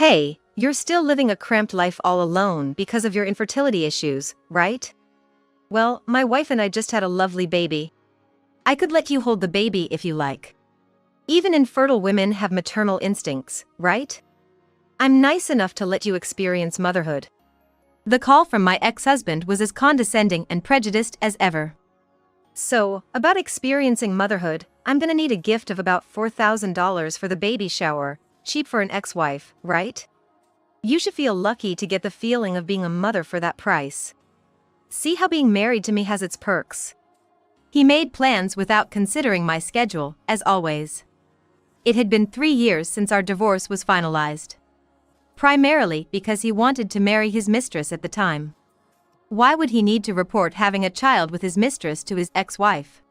Hey, you're still living a cramped life all alone because of your infertility issues, right? Well, my wife and I just had a lovely baby. I could let you hold the baby if you like. Even infertile women have maternal instincts, right? I'm nice enough to let you experience motherhood. The call from my ex-husband was as condescending and prejudiced as ever. So, about experiencing motherhood, I'm gonna need a gift of about $4,000 for the baby shower, cheap for an ex-wife, right? You should feel lucky to get the feeling of being a mother for that price. See how being married to me has its perks. He made plans without considering my schedule, as always. It had been 3 years since our divorce was finalized. Primarily because he wanted to marry his mistress at the time. Why would he need to report having a child with his mistress to his ex-wife?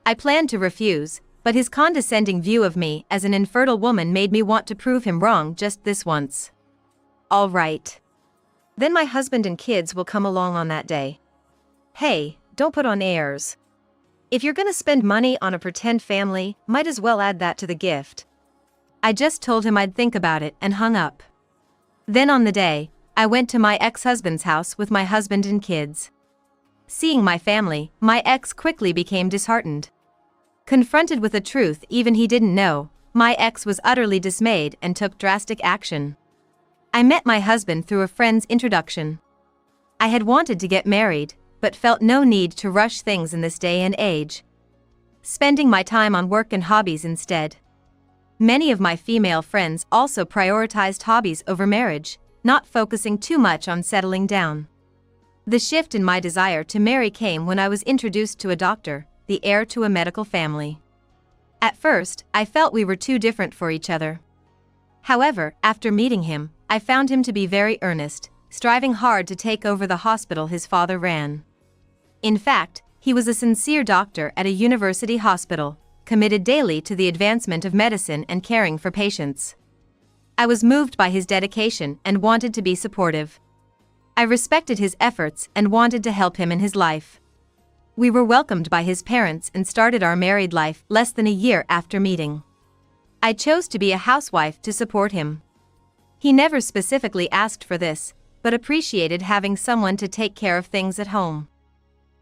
I planned to refuse, but his condescending view of me as an infertile woman made me want to prove him wrong just this once. All right. Then my husband and kids will come along on that day. Hey, don't put on airs. If you're gonna spend money on a pretend family, might as well add that to the gift. I just told him I'd think about it and hung up. Then on the day, I went to my ex-husband's house with my husband and kids. Seeing my family, my ex quickly became disheartened. Confronted with a truth even he didn't know, my ex was utterly dismayed and took drastic action. I met my husband through a friend's introduction. I had wanted to get married, but felt no need to rush things in this day and age. Spending my time on work and hobbies instead. Many of my female friends also prioritized hobbies over marriage, not focusing too much on settling down. The shift in my desire to marry came when I was introduced to a doctor, the heir to a medical family. At first, I felt we were too different for each other. However, after meeting him, I found him to be very earnest, striving hard to take over the hospital his father ran. In fact, he was a sincere doctor at a university hospital, committed daily to the advancement of medicine and caring for patients. I was moved by his dedication and wanted to be supportive. I respected his efforts and wanted to help him in his life. We were welcomed by his parents and started our married life less than a year after meeting. I chose to be a housewife to support him. He never specifically asked for this, but appreciated having someone to take care of things at home.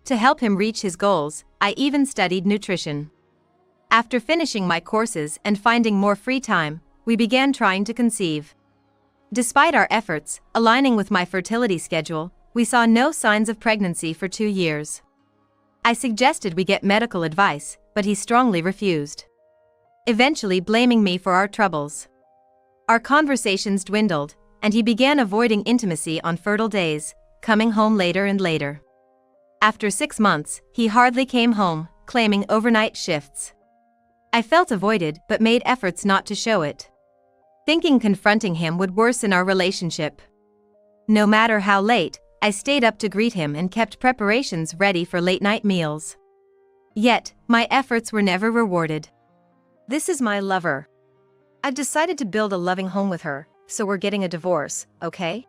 To help him reach his goals, I even studied nutrition. After finishing my courses and finding more free time, we began trying to conceive. Despite our efforts, aligning with my fertility schedule, we saw no signs of pregnancy for 2 years. I suggested we get medical advice, but he strongly refused. Eventually blaming me for our troubles. Our conversations dwindled, and he began avoiding intimacy on fertile days, coming home later and later. After 6 months, he hardly came home, claiming overnight shifts. I felt avoided but made efforts not to show it. Thinking confronting him would worsen our relationship. No matter how late, I stayed up to greet him and kept preparations ready for late-night meals. Yet, my efforts were never rewarded. This is my lover. I've decided to build a loving home with her, so we're getting a divorce, okay?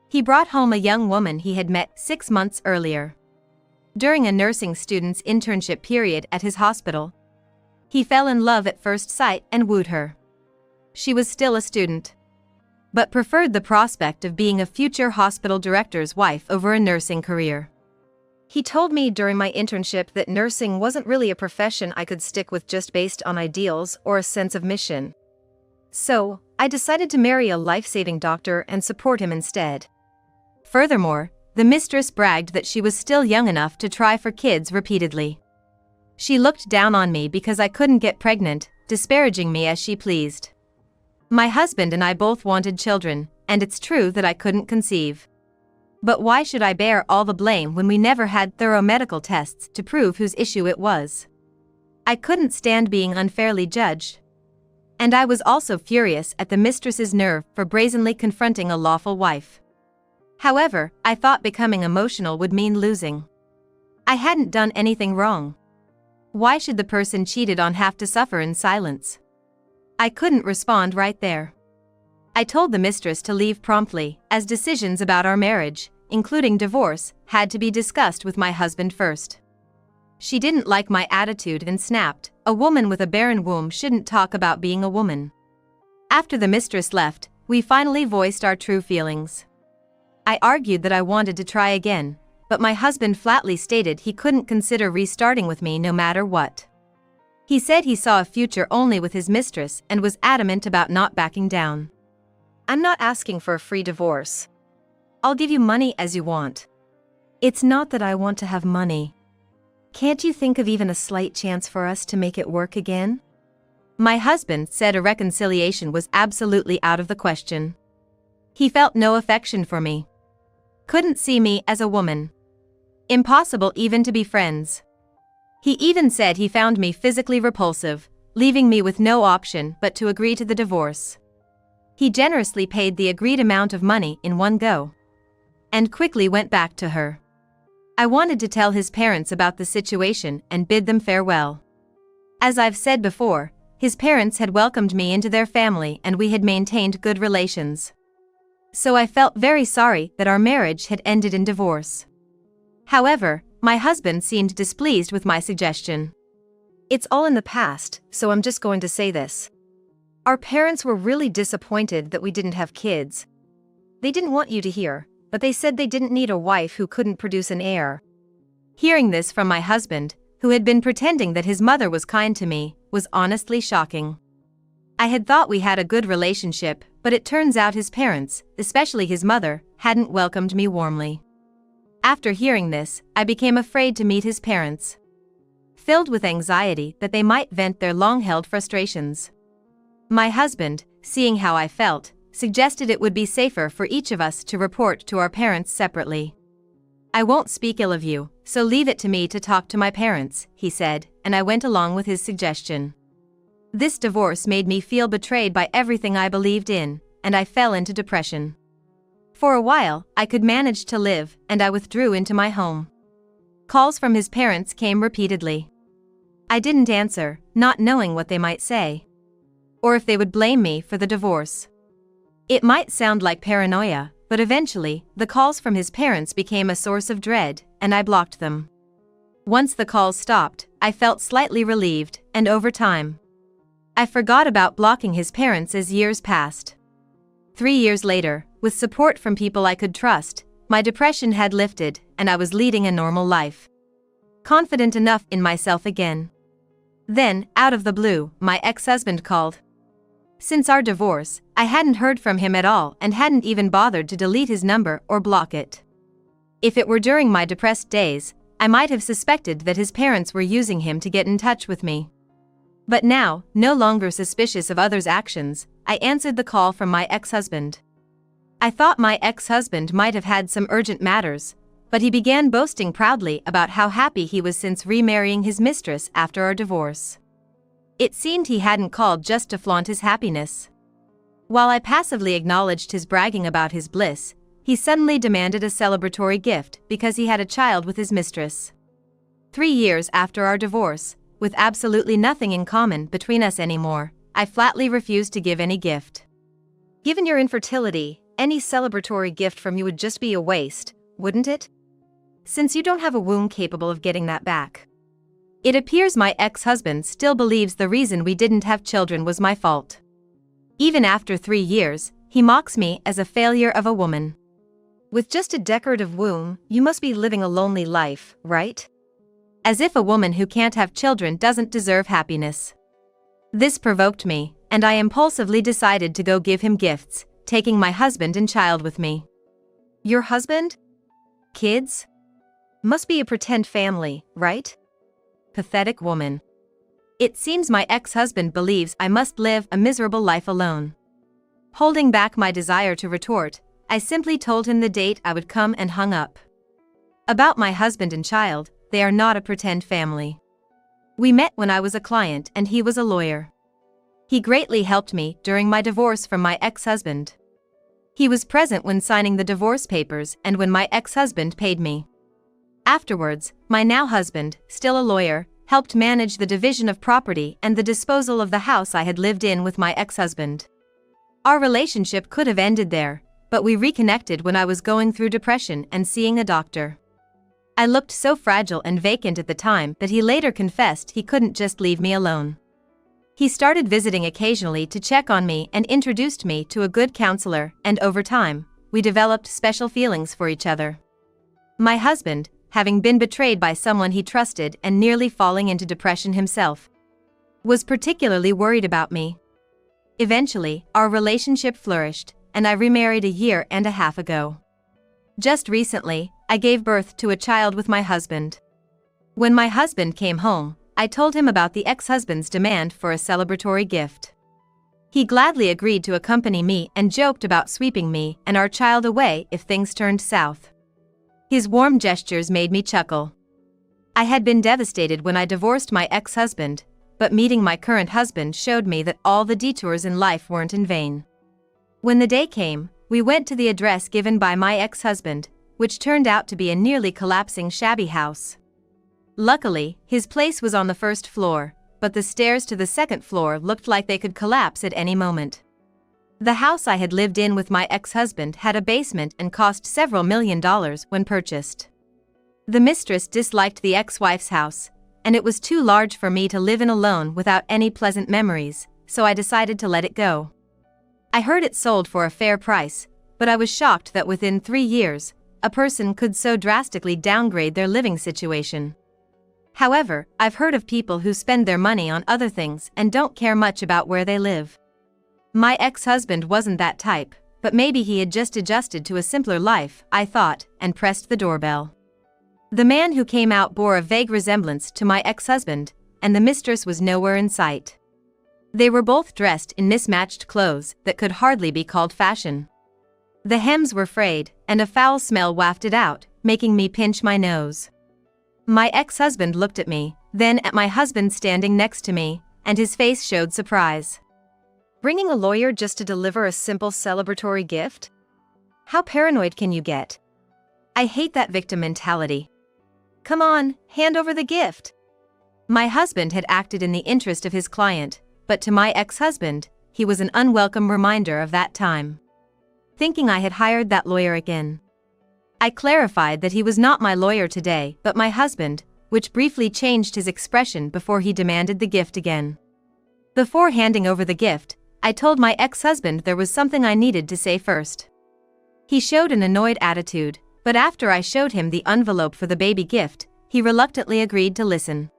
He brought home a young woman he had met 6 months earlier. During a nursing student's internship period at his hospital. He fell in love at first sight and wooed her. She was still a student, but preferred the prospect of being a future hospital director's wife over a nursing career. He told me during my internship that nursing wasn't really a profession I could stick with just based on ideals or a sense of mission. So, I decided to marry a life-saving doctor and support him instead. Furthermore, the mistress bragged that she was still young enough to try for kids repeatedly. She looked down on me because I couldn't get pregnant, disparaging me as she pleased. My husband and I both wanted children, and it's true that I couldn't conceive. But why should I bear all the blame when we never had thorough medical tests to prove whose issue it was? I couldn't stand being unfairly judged. And I was also furious at the mistress's nerve for brazenly confronting a lawful wife. However, I thought becoming emotional would mean losing. I hadn't done anything wrong. Why should the person cheated on have to suffer in silence? I couldn't respond right there. I told the mistress to leave promptly, as decisions about our marriage, including divorce, had to be discussed with my husband first. She didn't like my attitude and snapped, "A woman with a barren womb shouldn't talk about being a woman." After the mistress left, we finally voiced our true feelings. I argued that I wanted to try again, but my husband flatly stated he couldn't consider restarting with me no matter what. He said he saw a future only with his mistress and was adamant about not backing down. I'm not asking for a free divorce. I'll give you money as you want. It's not that I want to have money. Can't you think of even a slight chance for us to make it work again? My husband said a reconciliation was absolutely out of the question. He felt no affection for me. Couldn't see me as a woman. Impossible even to be friends. He even said he found me physically repulsive, leaving me with no option but to agree to the divorce. He generously paid the agreed amount of money in one go. And quickly went back to her. I wanted to tell his parents about the situation and bid them farewell. As I've said before, his parents had welcomed me into their family and we had maintained good relations. So I felt very sorry that our marriage had ended in divorce. However, my husband seemed displeased with my suggestion. It's all in the past, so I'm just going to say this. Our parents were really disappointed that we didn't have kids. They didn't want you to hear, but they said they didn't need a wife who couldn't produce an heir. Hearing this from my husband, who had been pretending that his mother was kind to me, was honestly shocking. I had thought we had a good relationship, but it turns out his parents, especially his mother, hadn't welcomed me warmly. After hearing this, I became afraid to meet his parents. Filled with anxiety that they might vent their long-held frustrations. My husband, seeing how I felt, suggested it would be safer for each of us to report to our parents separately. I won't speak ill of you, so leave it to me to talk to my parents, he said, and I went along with his suggestion. This divorce made me feel betrayed by everything I believed in, and I fell into depression. For a while, I could manage to live, and I withdrew into my home. Calls from his parents came repeatedly. I didn't answer, not knowing what they might say. Or if they would blame me for the divorce. It might sound like paranoia, but eventually, the calls from his parents became a source of dread, and I blocked them. Once the calls stopped, I felt slightly relieved, and over time, I forgot about blocking his parents as years passed. 3 years later, with support from people I could trust, my depression had lifted, and I was leading a normal life. Confident enough in myself again. Then, out of the blue, my ex-husband called. Since our divorce, I hadn't heard from him at all and hadn't even bothered to delete his number or block it. If it were during my depressed days, I might have suspected that his parents were using him to get in touch with me. But now, no longer suspicious of others' actions, I answered the call from my ex-husband. I thought my ex-husband might have had some urgent matters, but he began boasting proudly about how happy he was since remarrying his mistress after our divorce. It seemed he hadn't called just to flaunt his happiness. While I passively acknowledged his bragging about his bliss, he suddenly demanded a celebratory gift because he had a child with his mistress. 3 years after our divorce, with absolutely nothing in common between us anymore, I flatly refused to give any gift. Given your infertility, any celebratory gift from you would just be a waste, wouldn't it? Since you don't have a womb capable of getting that back. It appears my ex-husband still believes the reason we didn't have children was my fault. Even after 3 years, he mocks me as a failure of a woman. With just a decorative womb, you must be living a lonely life, right? As if a woman who can't have children doesn't deserve happiness. This provoked me, and I impulsively decided to go give him gifts, taking my husband and child with me. Your husband? Kids? Must be a pretend family, right? Pathetic woman. It seems my ex-husband believes I must live a miserable life alone. Holding back my desire to retort, I simply told him the date I would come and hung up. About my husband and child, they are not a pretend family. We met when I was a client and he was a lawyer. He greatly helped me during my divorce from my ex-husband. He was present when signing the divorce papers and when my ex-husband paid me. Afterwards, my now husband, still a lawyer, helped manage the division of property and the disposal of the house I had lived in with my ex-husband. Our relationship could have ended there, but we reconnected when I was going through depression and seeing a doctor. I looked so fragile and vacant at the time that he later confessed he couldn't just leave me alone. He started visiting occasionally to check on me and introduced me to a good counselor, and over time, we developed special feelings for each other. My husband, having been betrayed by someone he trusted and nearly falling into depression himself, was particularly worried about me. Eventually, our relationship flourished, and I remarried a year and a half ago. Just recently, I gave birth to a child with my husband. When my husband came home, I told him about the ex-husband's demand for a celebratory gift. He gladly agreed to accompany me and joked about sweeping me and our child away if things turned south. His warm gestures made me chuckle. I had been devastated when I divorced my ex-husband, but meeting my current husband showed me that all the detours in life weren't in vain. When the day came, we went to the address given by my ex-husband, which turned out to be a nearly collapsing shabby house. Luckily, his place was on the first floor, but the stairs to the second floor looked like they could collapse at any moment. The house I had lived in with my ex-husband had a basement and cost several $1,000,000 when purchased. The mistress disliked the ex-wife's house, and it was too large for me to live in alone without any pleasant memories, so I decided to let it go. I heard it sold for a fair price, but I was shocked that within 3 years, a person could so drastically downgrade their living situation. However, I've heard of people who spend their money on other things and don't care much about where they live. My ex-husband wasn't that type, but maybe he had just adjusted to a simpler life, I thought, and pressed the doorbell. The man who came out bore a vague resemblance to my ex-husband, and the mistress was nowhere in sight. They were both dressed in mismatched clothes that could hardly be called fashion. The hems were frayed, and a foul smell wafted out, making me pinch my nose. My ex-husband looked at me, then at my husband standing next to me, and his face showed surprise. Bringing a lawyer just to deliver a simple celebratory gift? How paranoid can you get? I hate that victim mentality. Come on, hand over the gift. My husband had acted in the interest of his client, but to my ex-husband, he was an unwelcome reminder of that time. Thinking I had hired that lawyer again, I clarified that he was not my lawyer today but my husband, which briefly changed his expression before he demanded the gift again. Before handing over the gift, I told my ex-husband there was something I needed to say first. He showed an annoyed attitude, but after I showed him the envelope for the baby gift, he reluctantly agreed to listen.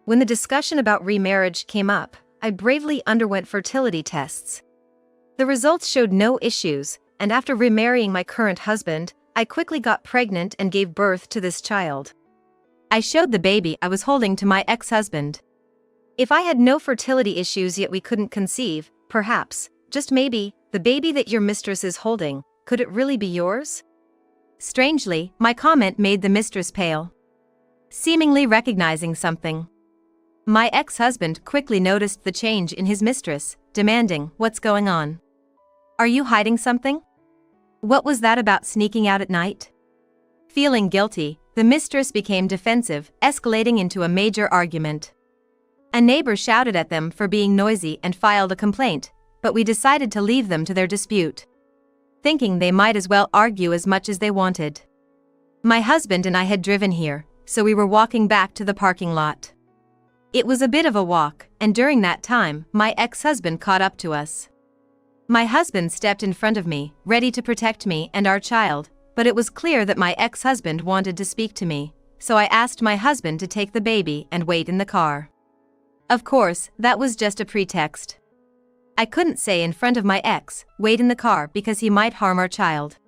When the discussion about remarriage came up, I bravely underwent fertility tests. The results showed no issues, and after remarrying my current husband, I quickly got pregnant and gave birth to this child. I showed the baby I was holding to my ex-husband. If I had no fertility issues yet we couldn't conceive, perhaps, just maybe, the baby that your mistress is holding, could it really be yours? Strangely, my comment made the mistress pale, seemingly recognizing something. My ex-husband quickly noticed the change in his mistress, demanding, "What's going on? Are you hiding something? What was that about sneaking out at night?" Feeling guilty, the mistress became defensive, escalating into a major argument. A neighbor shouted at them for being noisy and filed a complaint, but we decided to leave them to their dispute, thinking they might as well argue as much as they wanted. My husband and I had driven here, so we were walking back to the parking lot. It was a bit of a walk, and during that time, my ex-husband caught up to us. My husband stepped in front of me, ready to protect me and our child, but it was clear that my ex-husband wanted to speak to me, so I asked my husband to take the baby and wait in the car. Of course, that was just a pretext. I couldn't say in front of my ex, "Wait in the car," because he might harm our child.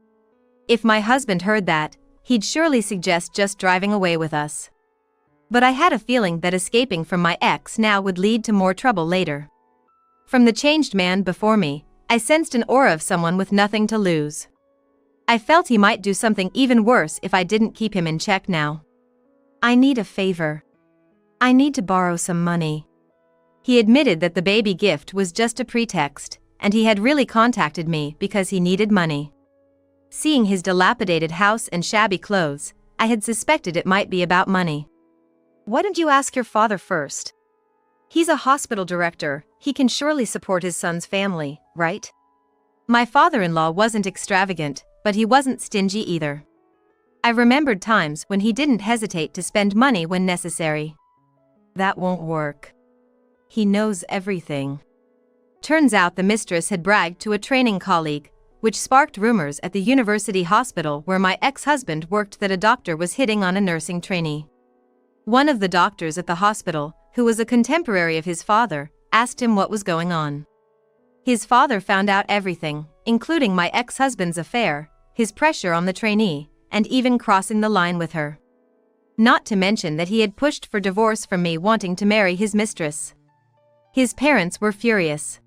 If my husband heard that, he'd surely suggest just driving away with us. But I had a feeling that escaping from my ex now would lead to more trouble later. From the changed man before me, I sensed an aura of someone with nothing to lose. I felt he might do something even worse if I didn't keep him in check now. "I need a favor. I need to borrow some money." He admitted that the baby gift was just a pretext, and he had really contacted me because he needed money. Seeing his dilapidated house and shabby clothes, I had suspected it might be about money. "Why don't you ask your father first? He's a hospital director, he can surely support his son's family, right?" My father-in-law wasn't extravagant, but he wasn't stingy either. I remembered times when he didn't hesitate to spend money when necessary. "That won't work. He knows everything. Turns out the mistress had bragged to a training colleague, which sparked rumors at the university hospital where my ex-husband worked that a doctor was hitting on a nursing trainee. One of the doctors at the hospital, who was a contemporary of his father, asked him what was going on. His father found out everything, including my ex-husband's affair, his pressure on the trainee, and even crossing the line with her. Not to mention that he had pushed for divorce from me wanting to marry his mistress. His parents were furious.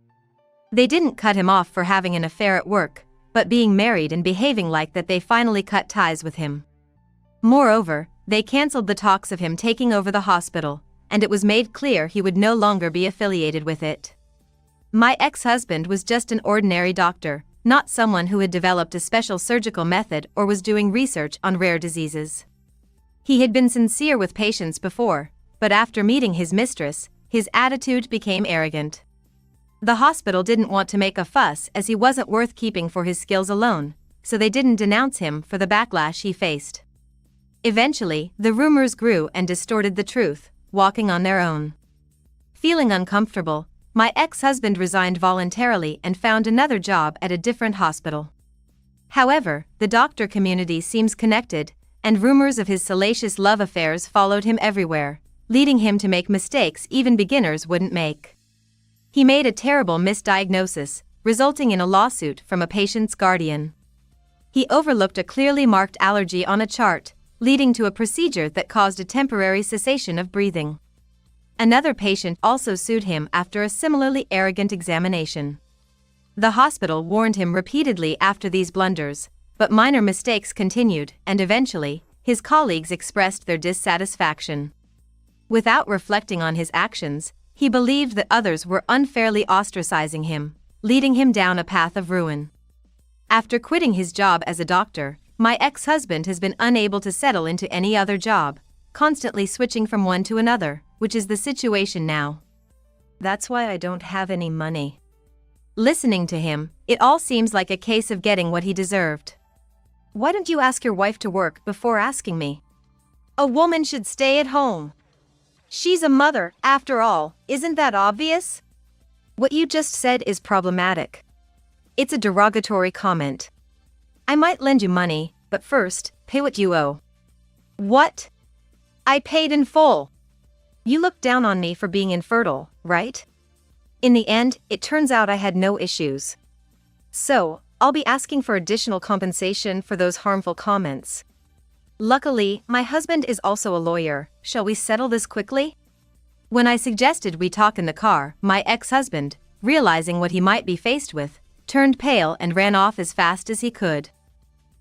They didn't cut him off for having an affair at work, but being married and behaving like that, they finally cut ties with him. Moreover, they cancelled the talks of him taking over the hospital, and it was made clear he would no longer be affiliated with it. My ex-husband was just an ordinary doctor, not someone who had developed a special surgical method or was doing research on rare diseases. He had been sincere with patients before, but after meeting his mistress, his attitude became arrogant. The hospital didn't want to make a fuss as he wasn't worth keeping for his skills alone, so they didn't denounce him for the backlash he faced. Eventually, the rumors grew and distorted the truth, walking on their own. Feeling uncomfortable, my ex-husband resigned voluntarily and found another job at a different hospital. However, the doctor community seems connected, and rumors of his salacious love affairs followed him everywhere, leading him to make mistakes even beginners wouldn't make. He made a terrible misdiagnosis, resulting in a lawsuit from a patient's guardian. He overlooked a clearly marked allergy on a chart, leading to a procedure that caused a temporary cessation of breathing. Another patient also sued him after a similarly arrogant examination. The hospital warned him repeatedly after these blunders, but minor mistakes continued, and eventually, his colleagues expressed their dissatisfaction. Without reflecting on his actions, he believed that others were unfairly ostracizing him, leading him down a path of ruin. After quitting his job as a doctor, my ex-husband has been unable to settle into any other job, constantly switching from one to another, which is the situation now. That's why I don't have any money. Listening to him, it all seems like a case of getting what he deserved. Why don't you ask your wife to work before asking me? A woman should stay at home. She's a mother, after all, isn't that obvious? What you just said is problematic. It's a derogatory comment. I might lend you money, but first, pay what you owe. What? I paid in full. You looked down on me for being infertile, right? In the end, it turns out I had no issues. So, I'll be asking for additional compensation for those harmful comments. Luckily, my husband is also a lawyer. Shall we settle this quickly? When I suggested we talk in the car, my ex-husband, realizing what he might be faced with, turned pale and ran off as fast as he could.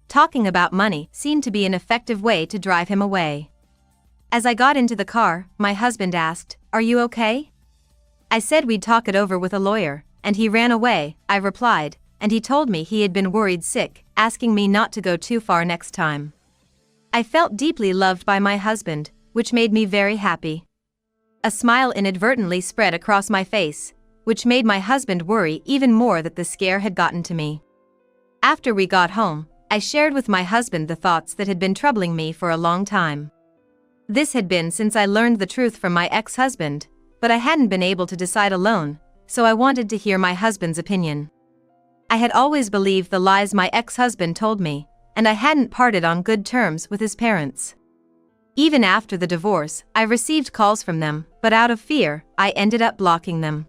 Talking about money seemed to be an effective way to drive him away. As I got into the car, my husband asked, "Are you okay?" I said we'd talk it over with a lawyer, and he ran away, I replied, and he told me he had been worried sick, asking me not to go too far next time. I felt deeply loved by my husband, which made me very happy. A smile inadvertently spread across my face, which made my husband worry even more that the scare had gotten to me. After we got home, I shared with my husband the thoughts that had been troubling me for a long time. This had been since I learned the truth from my ex-husband, but I hadn't been able to decide alone, so I wanted to hear my husband's opinion. I had always believed the lies my ex-husband told me, and I hadn't parted on good terms with his parents. Even after the divorce, I received calls from them, but out of fear, I ended up blocking them.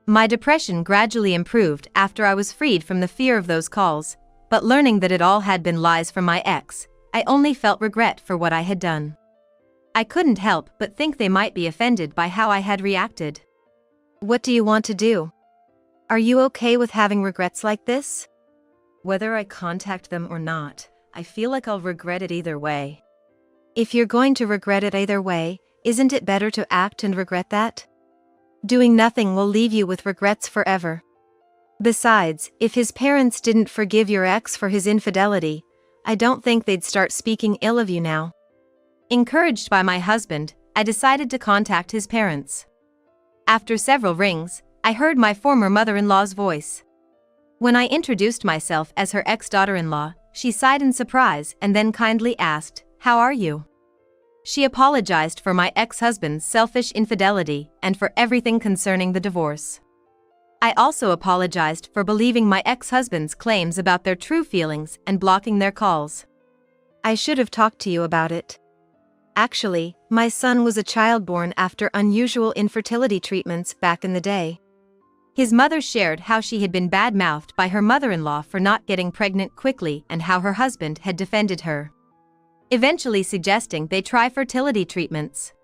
My depression gradually improved after I was freed from the fear of those calls, but learning that it all had been lies from my ex, I only felt regret for what I had done. I couldn't help but think they might be offended by how I had reacted. What do you want to do? Are you okay with having regrets like this? Whether I contact them or not, I feel like I'll regret it either way. If you're going to regret it either way, isn't it better to act and regret that? Doing nothing will leave you with regrets forever. Besides, if his parents didn't forgive your ex for his infidelity, I don't think they'd start speaking ill of you now. Encouraged by my husband, I decided to contact his parents. After several rings, I heard my former mother-in-law's voice. When I introduced myself as her ex-daughter-in-law, she sighed in surprise and then kindly asked, "How are you?" She apologized for my ex-husband's selfish infidelity and for everything concerning the divorce. I also apologized for believing my ex-husband's claims about their true feelings and blocking their calls. I should have talked to you about it. Actually, my son was a child born after unusual infertility treatments back in the day. His mother shared how she had been bad-mouthed by her mother-in-law for not getting pregnant quickly and how her husband had defended her, eventually suggesting they try fertility treatments.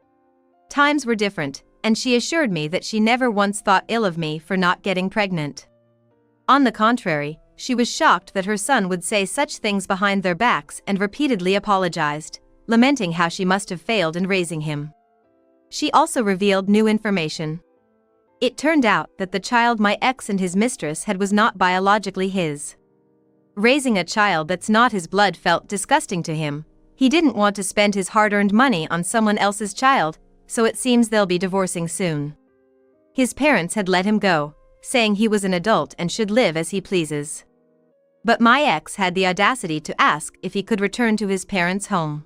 Times were different, and she assured me that she never once thought ill of me for not getting pregnant. On the contrary, she was shocked that her son would say such things behind their backs and repeatedly apologized, lamenting how she must have failed in raising him. She also revealed new information. It turned out that the child my ex and his mistress had was not biologically his. Raising a child that's not his blood felt disgusting to him. He didn't want to spend his hard-earned money on someone else's child, so it seems they'll be divorcing soon. His parents had let him go, saying he was an adult and should live as he pleases. But my ex had the audacity to ask if he could return to his parents' home.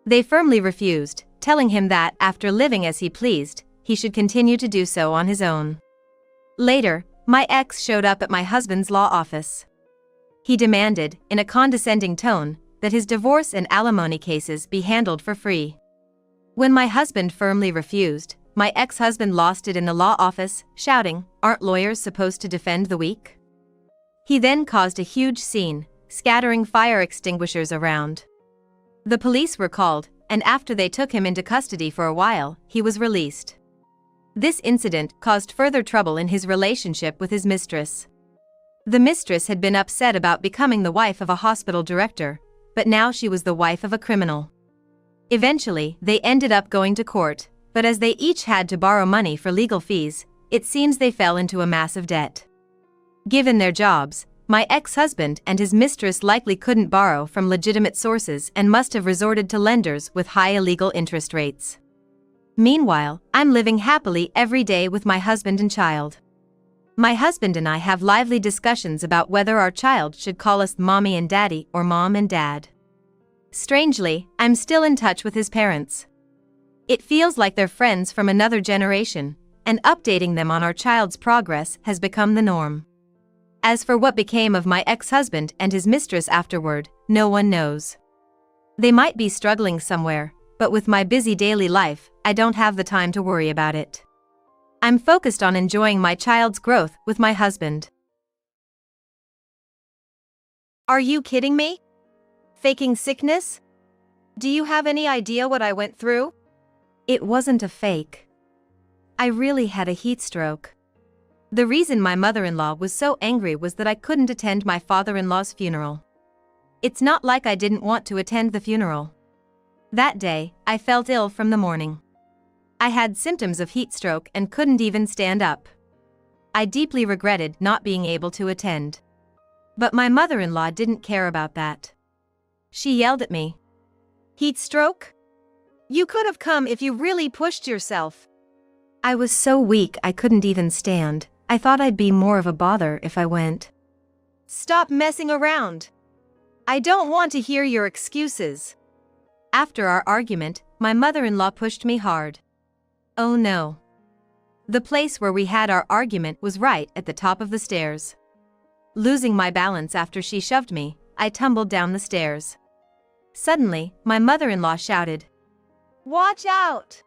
They firmly refused, telling him that, after living as he pleased, he should continue to do so on his own. Later, my ex showed up at my husband's law office. He demanded, in a condescending tone, that his divorce and alimony cases be handled for free. When my husband firmly refused, my ex-husband lost it in the law office, shouting, "Aren't lawyers supposed to defend the weak?" He then caused a huge scene, scattering fire extinguishers around. The police were called, and after they took him into custody for a while, he was released. This incident caused further trouble in his relationship with his mistress. The mistress had been upset about becoming the wife of a hospital director, but now she was the wife of a criminal. Eventually, they ended up going to court, but as they each had to borrow money for legal fees, it seems they fell into a massive debt. Given their jobs, my ex-husband and his mistress likely couldn't borrow from legitimate sources and must have resorted to lenders with high illegal interest rates. Meanwhile, I'm living happily every day with my husband and child. My husband and I have lively discussions about whether our child should call us mommy and daddy or mom and dad. Strangely, I'm still in touch with his parents. It feels like they're friends from another generation, and updating them on our child's progress has become the norm. As for what became of my ex-husband and his mistress afterward, no one knows. They might be struggling somewhere, but with my busy daily life, I don't have the time to worry about it. I'm focused on enjoying my child's growth with my husband. Are you kidding me? Faking sickness? Do you have any idea what I went through? It wasn't a fake. I really had a heat stroke. The reason my mother-in-law was so angry was that I couldn't attend my father-in-law's funeral. It's not like I didn't want to attend the funeral. That day, I felt ill from the morning. I had symptoms of heat stroke and couldn't even stand up. I deeply regretted not being able to attend. But my mother-in-law didn't care about that. She yelled at me. "Heat stroke? You could have come if you really pushed yourself." I was so weak I couldn't even stand. I thought I'd be more of a bother if I went. "Stop messing around. I don't want to hear your excuses." After our argument, my mother-in-law pushed me hard. Oh no. The place where we had our argument was right at the top of the stairs. Losing my balance after she shoved me, I tumbled down the stairs. Suddenly, my mother-in-law shouted, "Watch out!"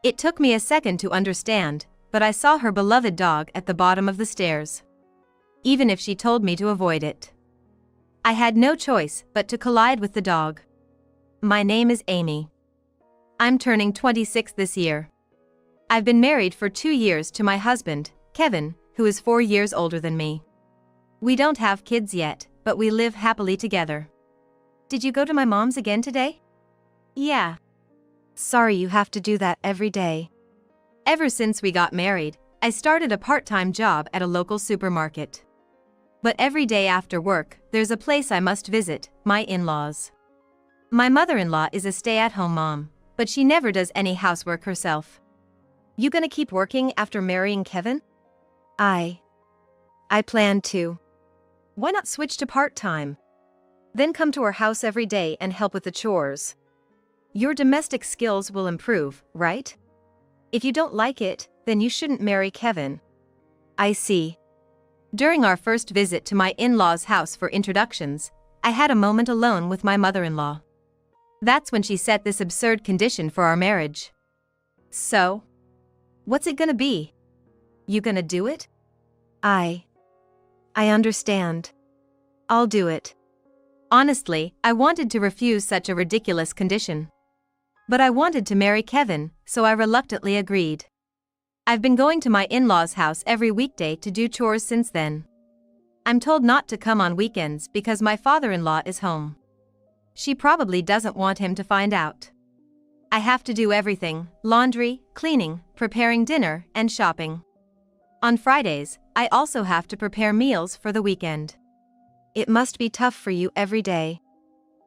It took me a second to understand, but I saw her beloved dog at the bottom of the stairs. Even if she told me to avoid it, I had no choice but to collide with the dog. My name is Amy. I'm turning 26 this year. I've been married for 2 years to my husband, Kevin, who is 4 years older than me. We don't have kids yet, but we live happily together. Did you go to my mom's again today? Yeah. Sorry you have to do that every day. Ever since we got married, I started a part-time job at a local supermarket. But every day after work, there's a place I must visit, my in-laws. My mother-in-law is a stay-at-home mom, but she never does any housework herself. You gonna keep working after marrying Kevin? I plan to. Why not switch to part-time? Then come to our house every day and help with the chores. Your domestic skills will improve, right? If you don't like it, then you shouldn't marry Kevin. I see. During our first visit to my in-laws' house for introductions, I had a moment alone with my mother-in-law. That's when she set this absurd condition for our marriage. So? What's it gonna be? You gonna do it? I understand. I'll do it. Honestly, I wanted to refuse such a ridiculous condition. But I wanted to marry Kevin, so I reluctantly agreed. I've been going to my in-laws' house every weekday to do chores since then. I'm told not to come on weekends because my father-in-law is home. She probably doesn't want him to find out. I have to do everything: laundry, cleaning, preparing dinner, and shopping. On Fridays, I also have to prepare meals for the weekend. It must be tough for you every day.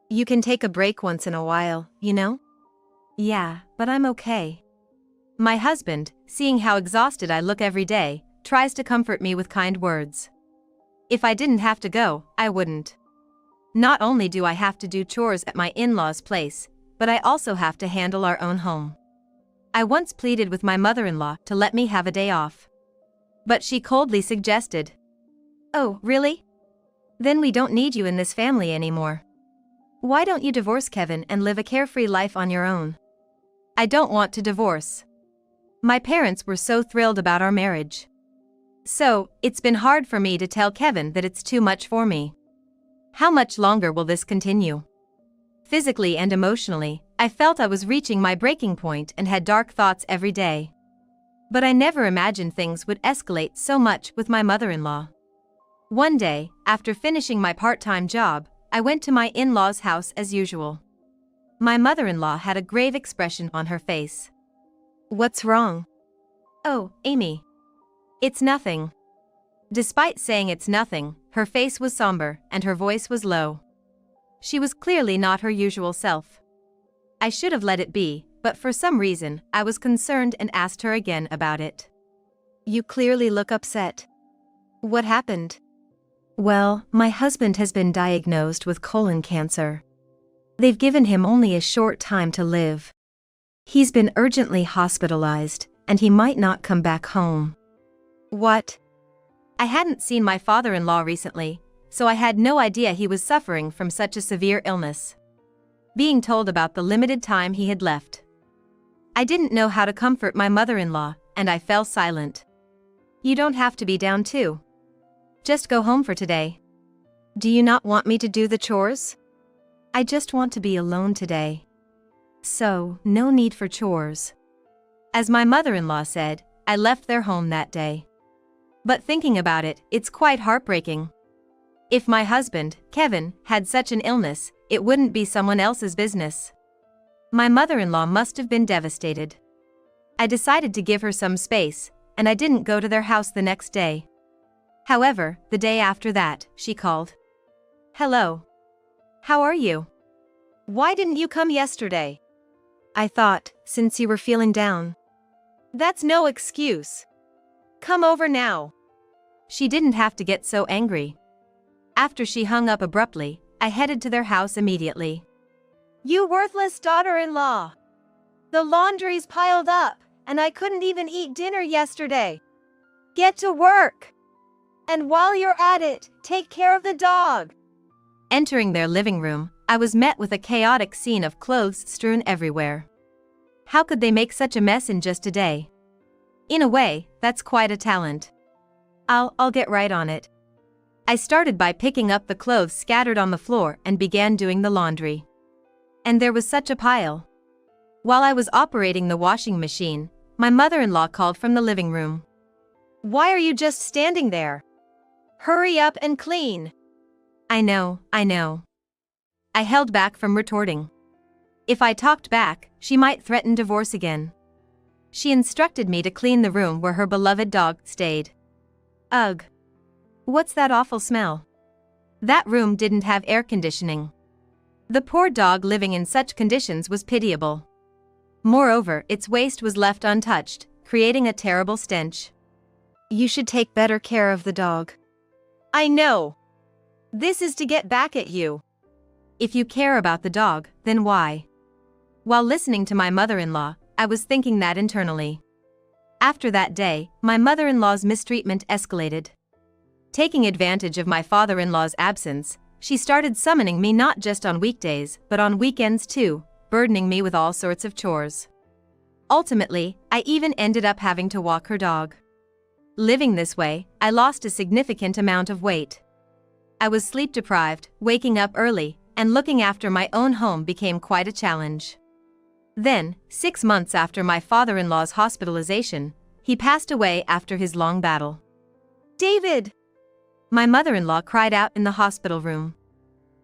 You can take a break once in a while, you know? Yeah, but I'm okay. My husband, seeing how exhausted I look every day, tries to comfort me with kind words. If I didn't have to go, I wouldn't. Not only do I have to do chores at my in-laws' place, but I also have to handle our own home. I once pleaded with my mother-in-law to let me have a day off. But she coldly suggested, "Oh, really? Then we don't need you in this family anymore. Why don't you divorce Kevin and live a carefree life on your own?" I don't want to divorce. My parents were so thrilled about our marriage. So, it's been hard for me to tell Kevin that it's too much for me. How much longer will this continue? Physically and emotionally, I felt I was reaching my breaking point and had dark thoughts every day. But I never imagined things would escalate so much with my mother-in-law. One day, after finishing my part-time job, I went to my in-laws' house as usual. My mother-in-law had a grave expression on her face. "What's wrong?" "Oh, Amy. It's nothing." Despite saying it's nothing, her face was somber and her voice was low. She was clearly not her usual self. I should have let it be, but for some reason, I was concerned and asked her again about it. "You clearly look upset. What happened?" "Well, my husband has been diagnosed with colon cancer. They've given him only a short time to live. He's been urgently hospitalized, and he might not come back home." "What?" I hadn't seen my father-in-law recently, so I had no idea he was suffering from such a severe illness. Being told about the limited time he had left, I didn't know how to comfort my mother-in-law, and I fell silent. "You don't have to be down too. Just go home for today." "Do you not want me to do the chores?" "I just want to be alone today." "So, no need for chores." As my mother-in-law said, I left their home that day. But thinking about it, it's quite heartbreaking. If my husband, Kevin, had such an illness, it wouldn't be someone else's business. My mother-in-law must have been devastated. I decided to give her some space, and I didn't go to their house the next day. However, the day after that, she called. "Hello. How are you? Why didn't you come yesterday?" "I thought, since you were feeling down." "That's no excuse. Come over now." She didn't have to get so angry. After she hung up abruptly, I headed to their house immediately. "You worthless daughter-in-law! The laundry's piled up, and I couldn't even eat dinner yesterday. Get to work! And while you're at it, take care of the dog." Entering their living room, I was met with a chaotic scene of clothes strewn everywhere. How could they make such a mess in just a day? In a way, that's quite a talent. I'll get right on it. I started by picking up the clothes scattered on the floor and began doing the laundry. And there was such a pile. While I was operating the washing machine, my mother-in-law called from the living room. "Why are you just standing there? Hurry up and clean." I know. I held back from retorting. If I talked back, she might threaten divorce again. She instructed me to clean the room where her beloved dog stayed. Ugh. What's that awful smell? That room didn't have air conditioning. The poor dog living in such conditions was pitiable. Moreover, its waste was left untouched, creating a terrible stench. "You should take better care of the dog." "I know. This is to get back at you." If you care about the dog, then why? While listening to my mother-in-law, I was thinking that internally. After that day, my mother-in-law's mistreatment escalated. Taking advantage of my father-in-law's absence, she started summoning me not just on weekdays but on weekends too, burdening me with all sorts of chores. Ultimately, I even ended up having to walk her dog. Living this way, I lost a significant amount of weight. I was sleep-deprived, waking up early, and looking after my own home became quite a challenge. Then, 6 months after my father-in-law's hospitalization, he passed away after his long battle. "David!" My mother-in-law cried out in the hospital room.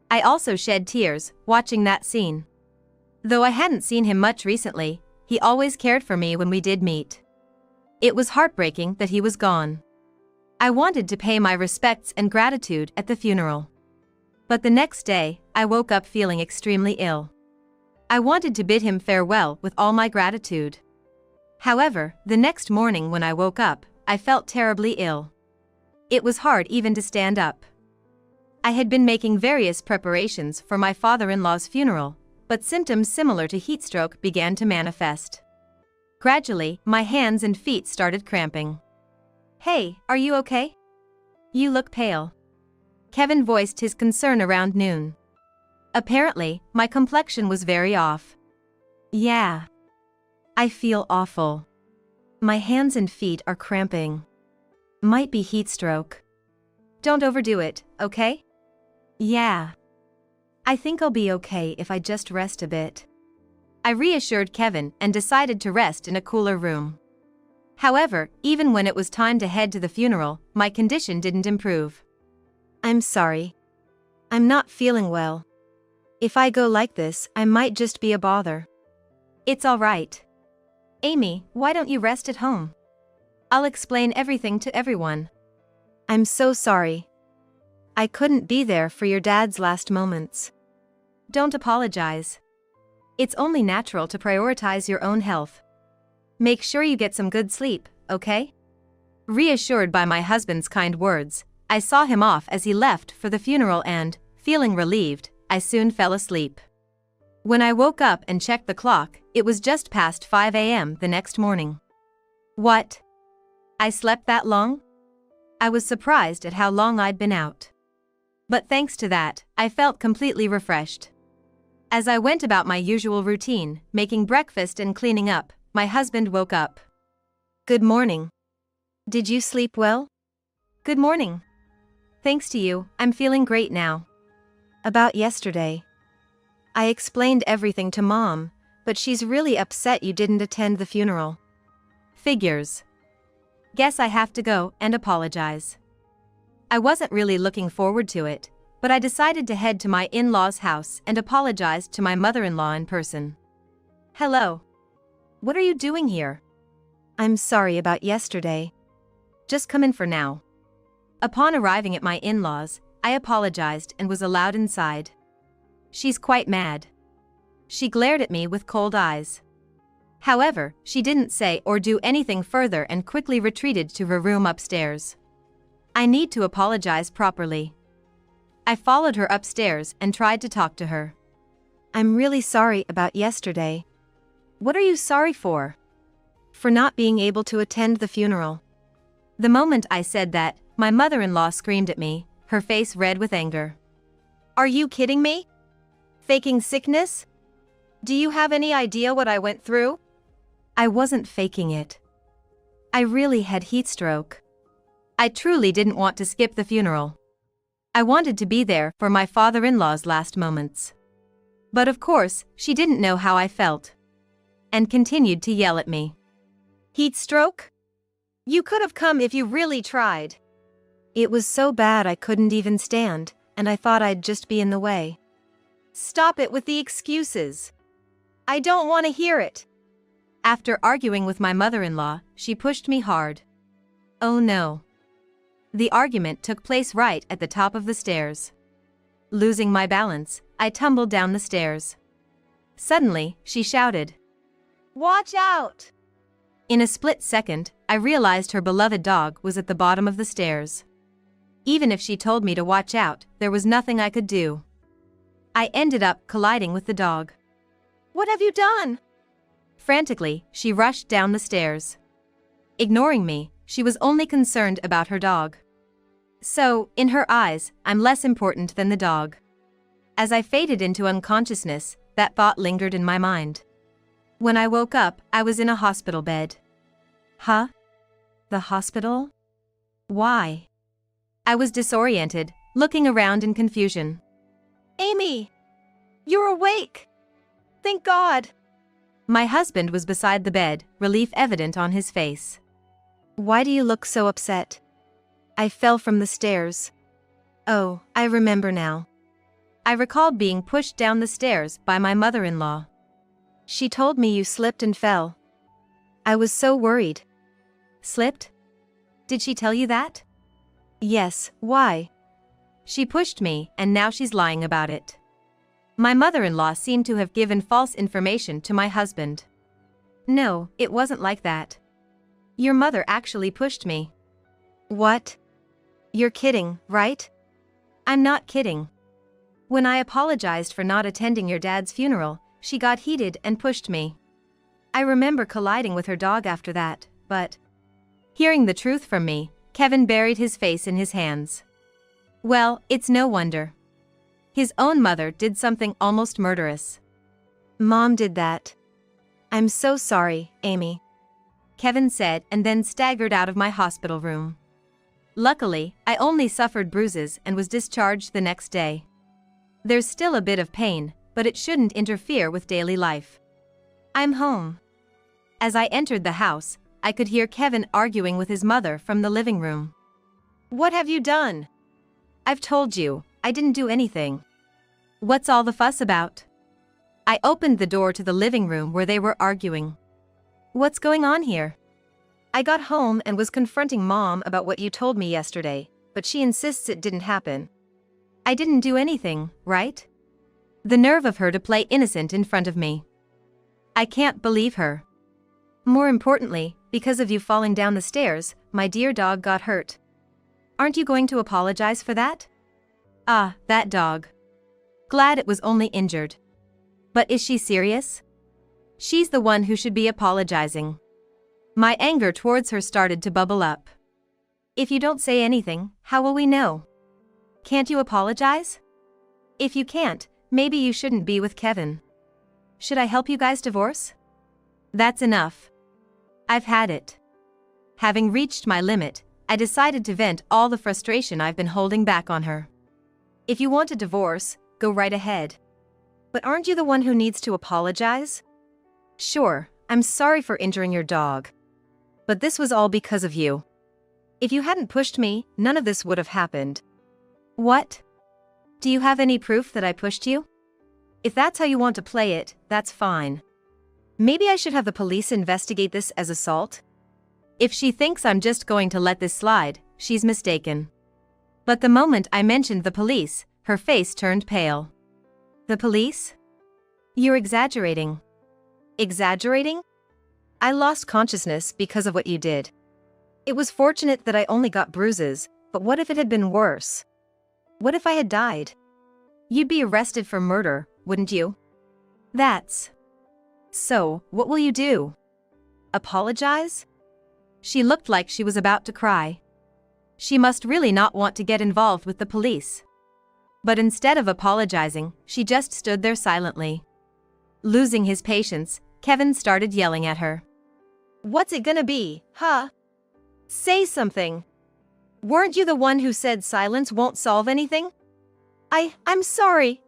I also shed tears, watching that scene. Though I hadn't seen him much recently, he always cared for me when we did meet. It was heartbreaking that he was gone. I wanted to pay my respects and gratitude at the funeral. But the next day, I woke up feeling extremely ill. I wanted to bid him farewell with all my gratitude. However, the next morning when I woke up, I felt terribly ill. It was hard even to stand up. I had been making various preparations for my father-in-law's funeral, but symptoms similar to heatstroke began to manifest. Gradually, my hands and feet started cramping. "Hey, are you okay? You look pale." Kevin voiced his concern around noon. Apparently, my complexion was very off. "Yeah. I feel awful. My hands and feet are cramping. Might be heat stroke. Don't overdo it, okay?" "Yeah. I think I'll be okay if I just rest a bit." I reassured Kevin and decided to rest in a cooler room. However, even when it was time to head to the funeral, my condition didn't improve. "I'm sorry. I'm not feeling well. If I go like this, I might just be a bother." "It's all right. Amy, why don't you rest at home? I'll explain everything to everyone." "I'm so sorry. I couldn't be there for your dad's last moments." "Don't apologize. It's only natural to prioritize your own health. Make sure you get some good sleep, okay?" Reassured by my husband's kind words, I saw him off as he left for the funeral and, feeling relieved, I soon fell asleep. When I woke up and checked the clock, it was just past 5 a.m. the next morning. What? I slept that long? I was surprised at how long I'd been out. But thanks to that, I felt completely refreshed. As I went about my usual routine, making breakfast and cleaning up, my husband woke up. "Good morning. Did you sleep well?" "Good morning. Thanks to you, I'm feeling great now." "About yesterday. I explained everything to Mom, but she's really upset you didn't attend the funeral." "Figures. Guess I have to go and apologize." I wasn't really looking forward to it, but I decided to head to my in-laws' house and apologize to my mother-in-law in person. "Hello. What are you doing here?" "I'm sorry about yesterday. Just come in for now." Upon arriving at my in-laws, I apologized and was allowed inside. "She's quite mad." She glared at me with cold eyes. However, she didn't say or do anything further and quickly retreated to her room upstairs. I need to apologize properly. I followed her upstairs and tried to talk to her. "I'm really sorry about yesterday." "What are you sorry for?" "For not being able to attend the funeral." The moment I said that, my mother-in-law screamed at me, her face red with anger. "Are you kidding me? Faking sickness? Do you have any idea what I went through?" I wasn't faking it. I really had heat stroke. I truly didn't want to skip the funeral. I wanted to be there for my father-in-law's last moments. But of course, she didn't know how I felt. And continued to yell at me. "Heat stroke? You could have come if you really tried." "It was so bad I couldn't even stand, and I thought I'd just be in the way." "Stop it with the excuses. I don't want to hear it." After arguing with my mother-in-law, she pushed me hard. Oh no. The argument took place right at the top of the stairs. Losing my balance, I tumbled down the stairs. Suddenly, she shouted, "Watch out!" In a split second, I realized her beloved dog was at the bottom of the stairs. Even if she told me to watch out, there was nothing I could do. I ended up colliding with the dog. What have you done? Frantically, she rushed down the stairs. Ignoring me, she was only concerned about her dog. So, in her eyes, I'm less important than the dog. As I faded into unconsciousness, that thought lingered in my mind. When I woke up, I was in a hospital bed. Huh? The hospital? Why? I was disoriented, looking around in confusion. Amy! You're awake! Thank God! My husband was beside the bed, relief evident on his face. Why do you look so upset? I fell from the stairs. Oh, I remember now. I recalled being pushed down the stairs by my mother-in-law. She told me you slipped and fell. I was so worried. Slipped? Did she tell you that? Yes, why? She pushed me, and now she's lying about it. My mother-in-law seemed to have given false information to my husband. No, it wasn't like that. Your mother actually pushed me. What? You're kidding, right? I'm not kidding. When I apologized for not attending your dad's funeral, she got heated and pushed me. I remember colliding with her dog after that, but... Hearing the truth from me, Kevin buried his face in his hands. Well, it's no wonder. His own mother did something almost murderous. Mom did that. I'm so sorry, Amy. Kevin said and then staggered out of my hospital room. Luckily, I only suffered bruises and was discharged the next day. There's still a bit of pain, but it shouldn't interfere with daily life. I'm home. As I entered the house, I could hear Kevin arguing with his mother from the living room. What have you done? I've told you, I didn't do anything. What's all the fuss about? I opened the door to the living room where they were arguing. What's going on here? I got home and was confronting Mom about what you told me yesterday, but she insists it didn't happen. I didn't do anything, right? The nerve of her to play innocent in front of me. I can't believe her. More importantly, because of you falling down the stairs, my dear dog got hurt. Aren't you going to apologize for that? Ah, that dog. Glad it was only injured. But is she serious? She's the one who should be apologizing. My anger towards her started to bubble up. If you don't say anything, how will we know? Can't you apologize? If you can't, maybe you shouldn't be with Kevin. Should I help you guys divorce? That's enough. I've had it. Having reached my limit, I decided to vent all the frustration I've been holding back on her. If you want a divorce, go right ahead. But aren't you the one who needs to apologize? Sure, I'm sorry for injuring your dog. But this was all because of you. If you hadn't pushed me, none of this would have happened. What? Do you have any proof that I pushed you? If that's how you want to play it, that's fine. Maybe I should have the police investigate this as assault? If she thinks I'm just going to let this slide, she's mistaken. But the moment I mentioned the police, her face turned pale. The police? You're exaggerating. Exaggerating? I lost consciousness because of what you did. It was fortunate that I only got bruises, but what if it had been worse? What if I had died? You'd be arrested for murder, wouldn't you? That's... So, what will you do? Apologize? She looked like she was about to cry. She must really not want to get involved with the police. But instead of apologizing, she just stood there silently. Losing his patience, Kevin started yelling at her. What's it gonna be, huh? Say something. Weren't you the one who said silence won't solve anything? I'm sorry.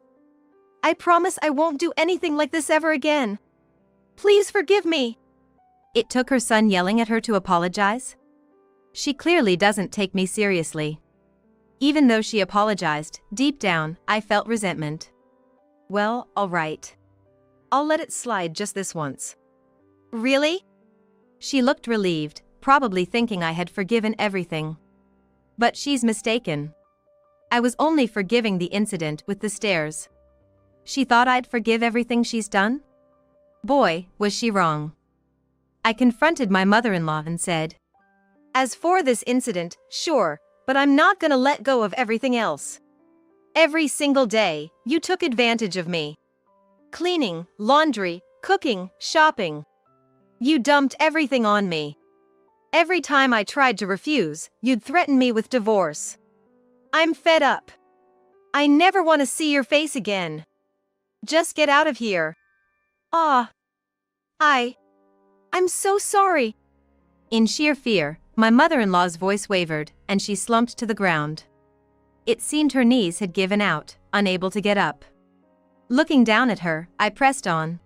I promise I won't do anything like this ever again. Please forgive me. It took her son yelling at her to apologize? She clearly doesn't take me seriously. Even though she apologized, deep down, I felt resentment. Well, all right. I'll let it slide just this once. Really? She looked relieved, probably thinking I had forgiven everything. But she's mistaken. I was only forgiving the incident with the stairs. She thought I'd forgive everything she's done? Boy, was she wrong. I confronted my mother-in-law and said, as for this incident, sure, but I'm not gonna let go of everything else. Every single day, you took advantage of me. Cleaning, laundry, cooking, shopping. You dumped everything on me. Every time I tried to refuse, you'd threaten me with divorce. I'm fed up. I never want to see your face again. Just get out of here. Ah. I'm so sorry. In sheer fear, my mother-in-law's voice wavered, and she slumped to the ground. It seemed her knees had given out, unable to get up. Looking down at her, I pressed on.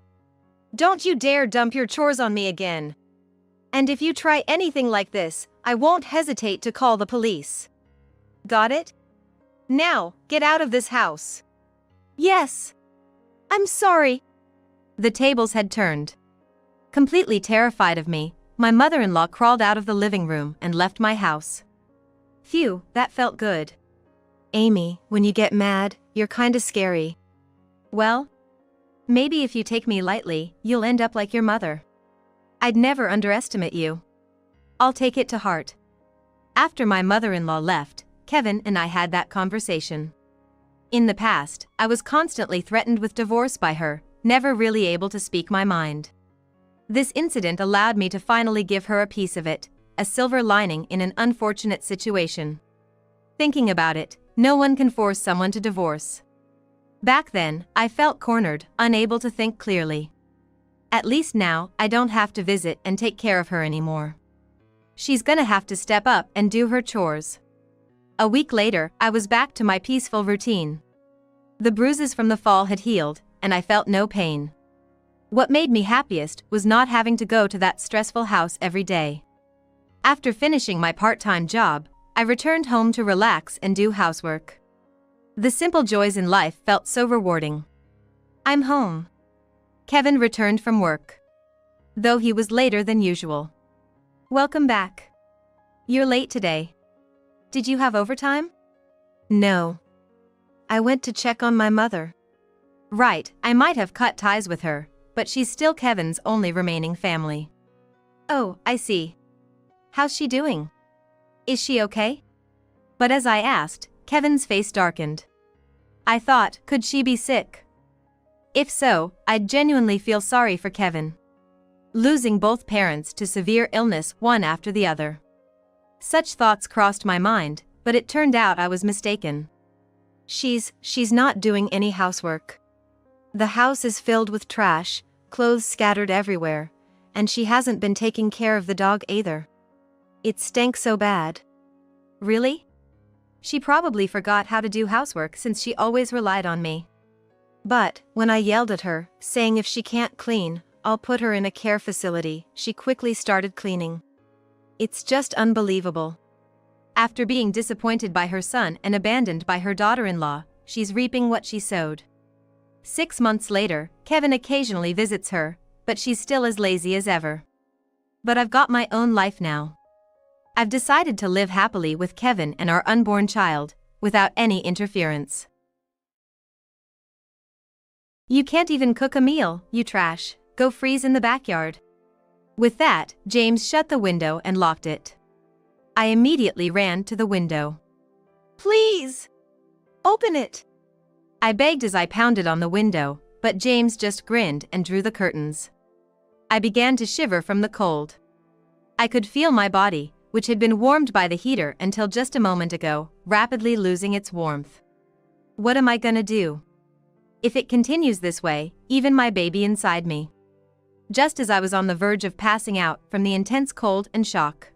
Don't you dare dump your chores on me again. And if you try anything like this, I won't hesitate to call the police. Got it? Now, get out of this house. Yes. I'm sorry. The tables had turned. Completely terrified of me, my mother-in-law crawled out of the living room and left my house. Phew, that felt good. Amy, when you get mad, you're kinda scary. Well, maybe if you take me lightly, you'll end up like your mother. I'd never underestimate you. I'll take it to heart. After my mother-in-law left, Kevin and I had that conversation. In the past, I was constantly threatened with divorce by her, never really able to speak my mind. This incident allowed me to finally give her a piece of it, a silver lining in an unfortunate situation. Thinking about it, no one can force someone to divorce. Back then, I felt cornered, unable to think clearly. At least now, I don't have to visit and take care of her anymore. She's gonna have to step up and do her chores. A week later, I was back to my peaceful routine. The bruises from the fall had healed, and I felt no pain. What made me happiest was not having to go to that stressful house every day. After finishing my part-time job, I returned home to relax and do housework. The simple joys in life felt so rewarding. I'm home. Kevin returned from work, though he was later than usual. Welcome back. You're late today. Did you have overtime? No. I went to check on my mother. Right, I might have cut ties with her, but she's still Kevin's only remaining family. Oh, I see. How's she doing? Is she okay? But as I asked, Kevin's face darkened. I thought, could she be sick? If so, I'd genuinely feel sorry for Kevin. Losing both parents to severe illness one after the other. Such thoughts crossed my mind, but it turned out I was mistaken. She's not doing any housework. The house is filled with trash, clothes scattered everywhere, and she hasn't been taking care of the dog either. It stank so bad. Really? She probably forgot how to do housework since she always relied on me. But, when I yelled at her, saying if she can't clean, I'll put her in a care facility, she quickly started cleaning. It's just unbelievable. After being disappointed by her son and abandoned by her daughter-in-law, she's reaping what she sowed. 6 months later, Kevin occasionally visits her, but she's still as lazy as ever. But I've got my own life now. I've decided to live happily with Kevin and our unborn child, without any interference. You can't even cook a meal, you trash. Go freeze in the backyard. With that, James shut the window and locked it. I immediately ran to the window. Please! Open it! I begged as I pounded on the window, but James just grinned and drew the curtains. I began to shiver from the cold. I could feel my body, which had been warmed by the heater until just a moment ago, rapidly losing its warmth. What am I gonna do? If it continues this way, even my baby inside me. Just as I was on the verge of passing out from the intense cold and shock,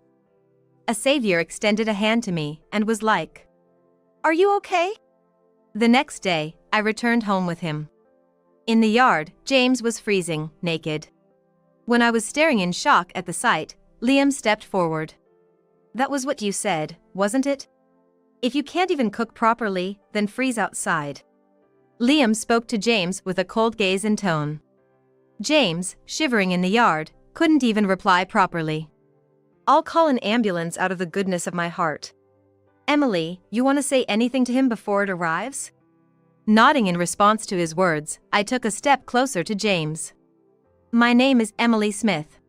a savior extended a hand to me and was like, "Are you okay?" The next day, I returned home with him. In the yard, James was freezing, naked. When I was staring in shock at the sight, Liam stepped forward. That was what you said, wasn't it? If you can't even cook properly, then freeze outside. Liam spoke to James with a cold gaze and tone. James, shivering in the yard, couldn't even reply properly. I'll call an ambulance out of the goodness of my heart. Emily, you want to say anything to him before it arrives? Nodding in response to his words, I took a step closer to James. My name is Emily Smith.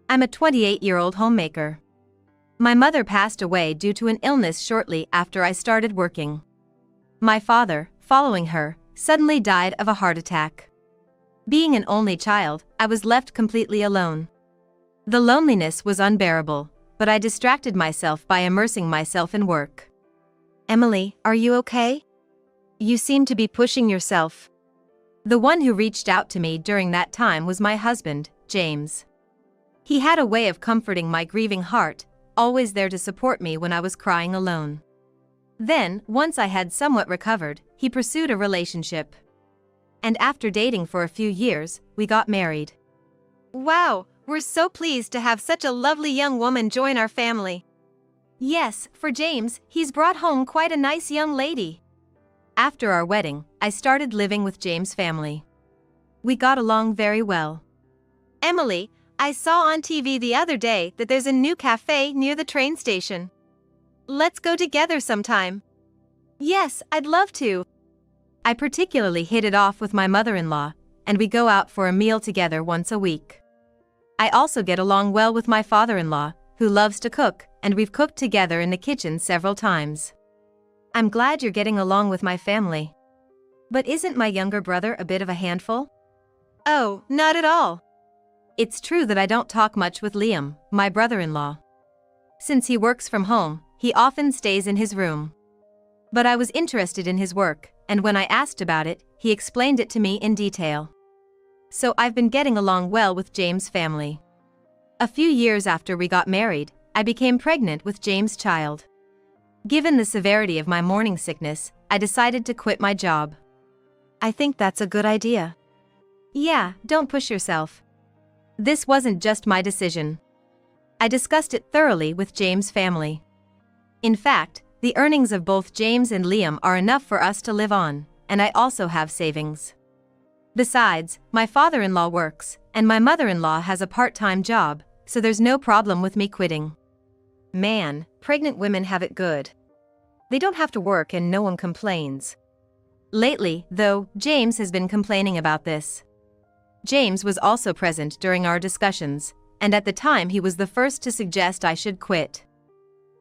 I'm a 28-year-old homemaker. My mother passed away due to an illness shortly after I started working. My father, following her, suddenly died of a heart attack. Being an only child, I was left completely alone. The loneliness was unbearable, but I distracted myself by immersing myself in work. Emily, are you okay? You seem to be pushing yourself. The one who reached out to me during that time was my husband, James. He had a way of comforting my grieving heart, always there to support me when I was crying alone. Then, once I had somewhat recovered, he pursued a relationship. And after dating for a few years, we got married. Wow, we're so pleased to have such a lovely young woman join our family. Yes, for James, he's brought home quite a nice young lady. After our wedding, I started living with James' family. We got along very well. Emily, I saw on TV the other day that there's a new cafe near the train station. Let's go together sometime. Yes, I'd love to. I particularly hit it off with my mother-in-law, and we go out for a meal together once a week. I also get along well with my father-in-law, who loves to cook, and we've cooked together in the kitchen several times. I'm glad you're getting along with my family. But isn't my younger brother a bit of a handful? Oh, not at all. It's true that I don't talk much with Liam, my brother-in-law. Since he works from home, he often stays in his room. But I was interested in his work, and when I asked about it, he explained it to me in detail. So I've been getting along well with James' family. A few years after we got married, I became pregnant with James' child. Given the severity of my morning sickness, I decided to quit my job. I think that's a good idea. Yeah, don't push yourself. This wasn't just my decision. I discussed it thoroughly with James' family. In fact, the earnings of both James and Liam are enough for us to live on, and I also have savings. Besides, my father-in-law works, and my mother-in-law has a part-time job, so there's no problem with me quitting. Man, pregnant women have it good. They don't have to work and no one complains. Lately, though, James has been complaining about this. James was also present during our discussions, and at the time he was the first to suggest I should quit.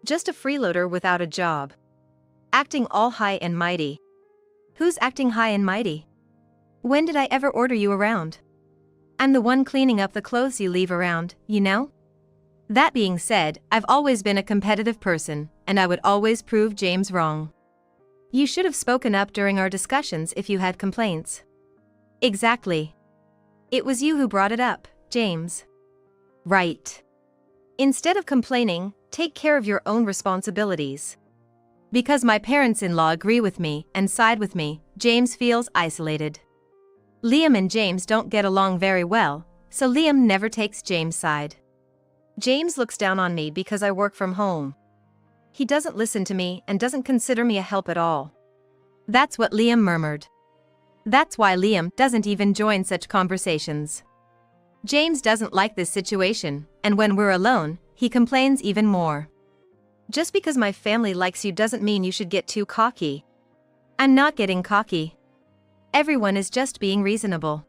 Just a freeloader without a job. Acting all high and mighty. Who's acting high and mighty? When did I ever order you around? I'm the one cleaning up the clothes you leave around, you know? That being said, I've always been a competitive person, and I would always prove James wrong. You should have spoken up during our discussions if you had complaints. Exactly. It was you who brought it up, James. Right. Instead of complaining, take care of your own responsibilities. Because my parents-in-law agree with me and side with me, James feels isolated. Liam and James don't get along very well, so Liam never takes James' side. James looks down on me because I work from home. He doesn't listen to me and doesn't consider me a help at all. That's what Liam murmured. That's why Liam doesn't even join such conversations. James doesn't like this situation, and when we're alone, he complains even more. Just because my family likes you doesn't mean you should get too cocky. I'm not getting cocky. Everyone is just being reasonable.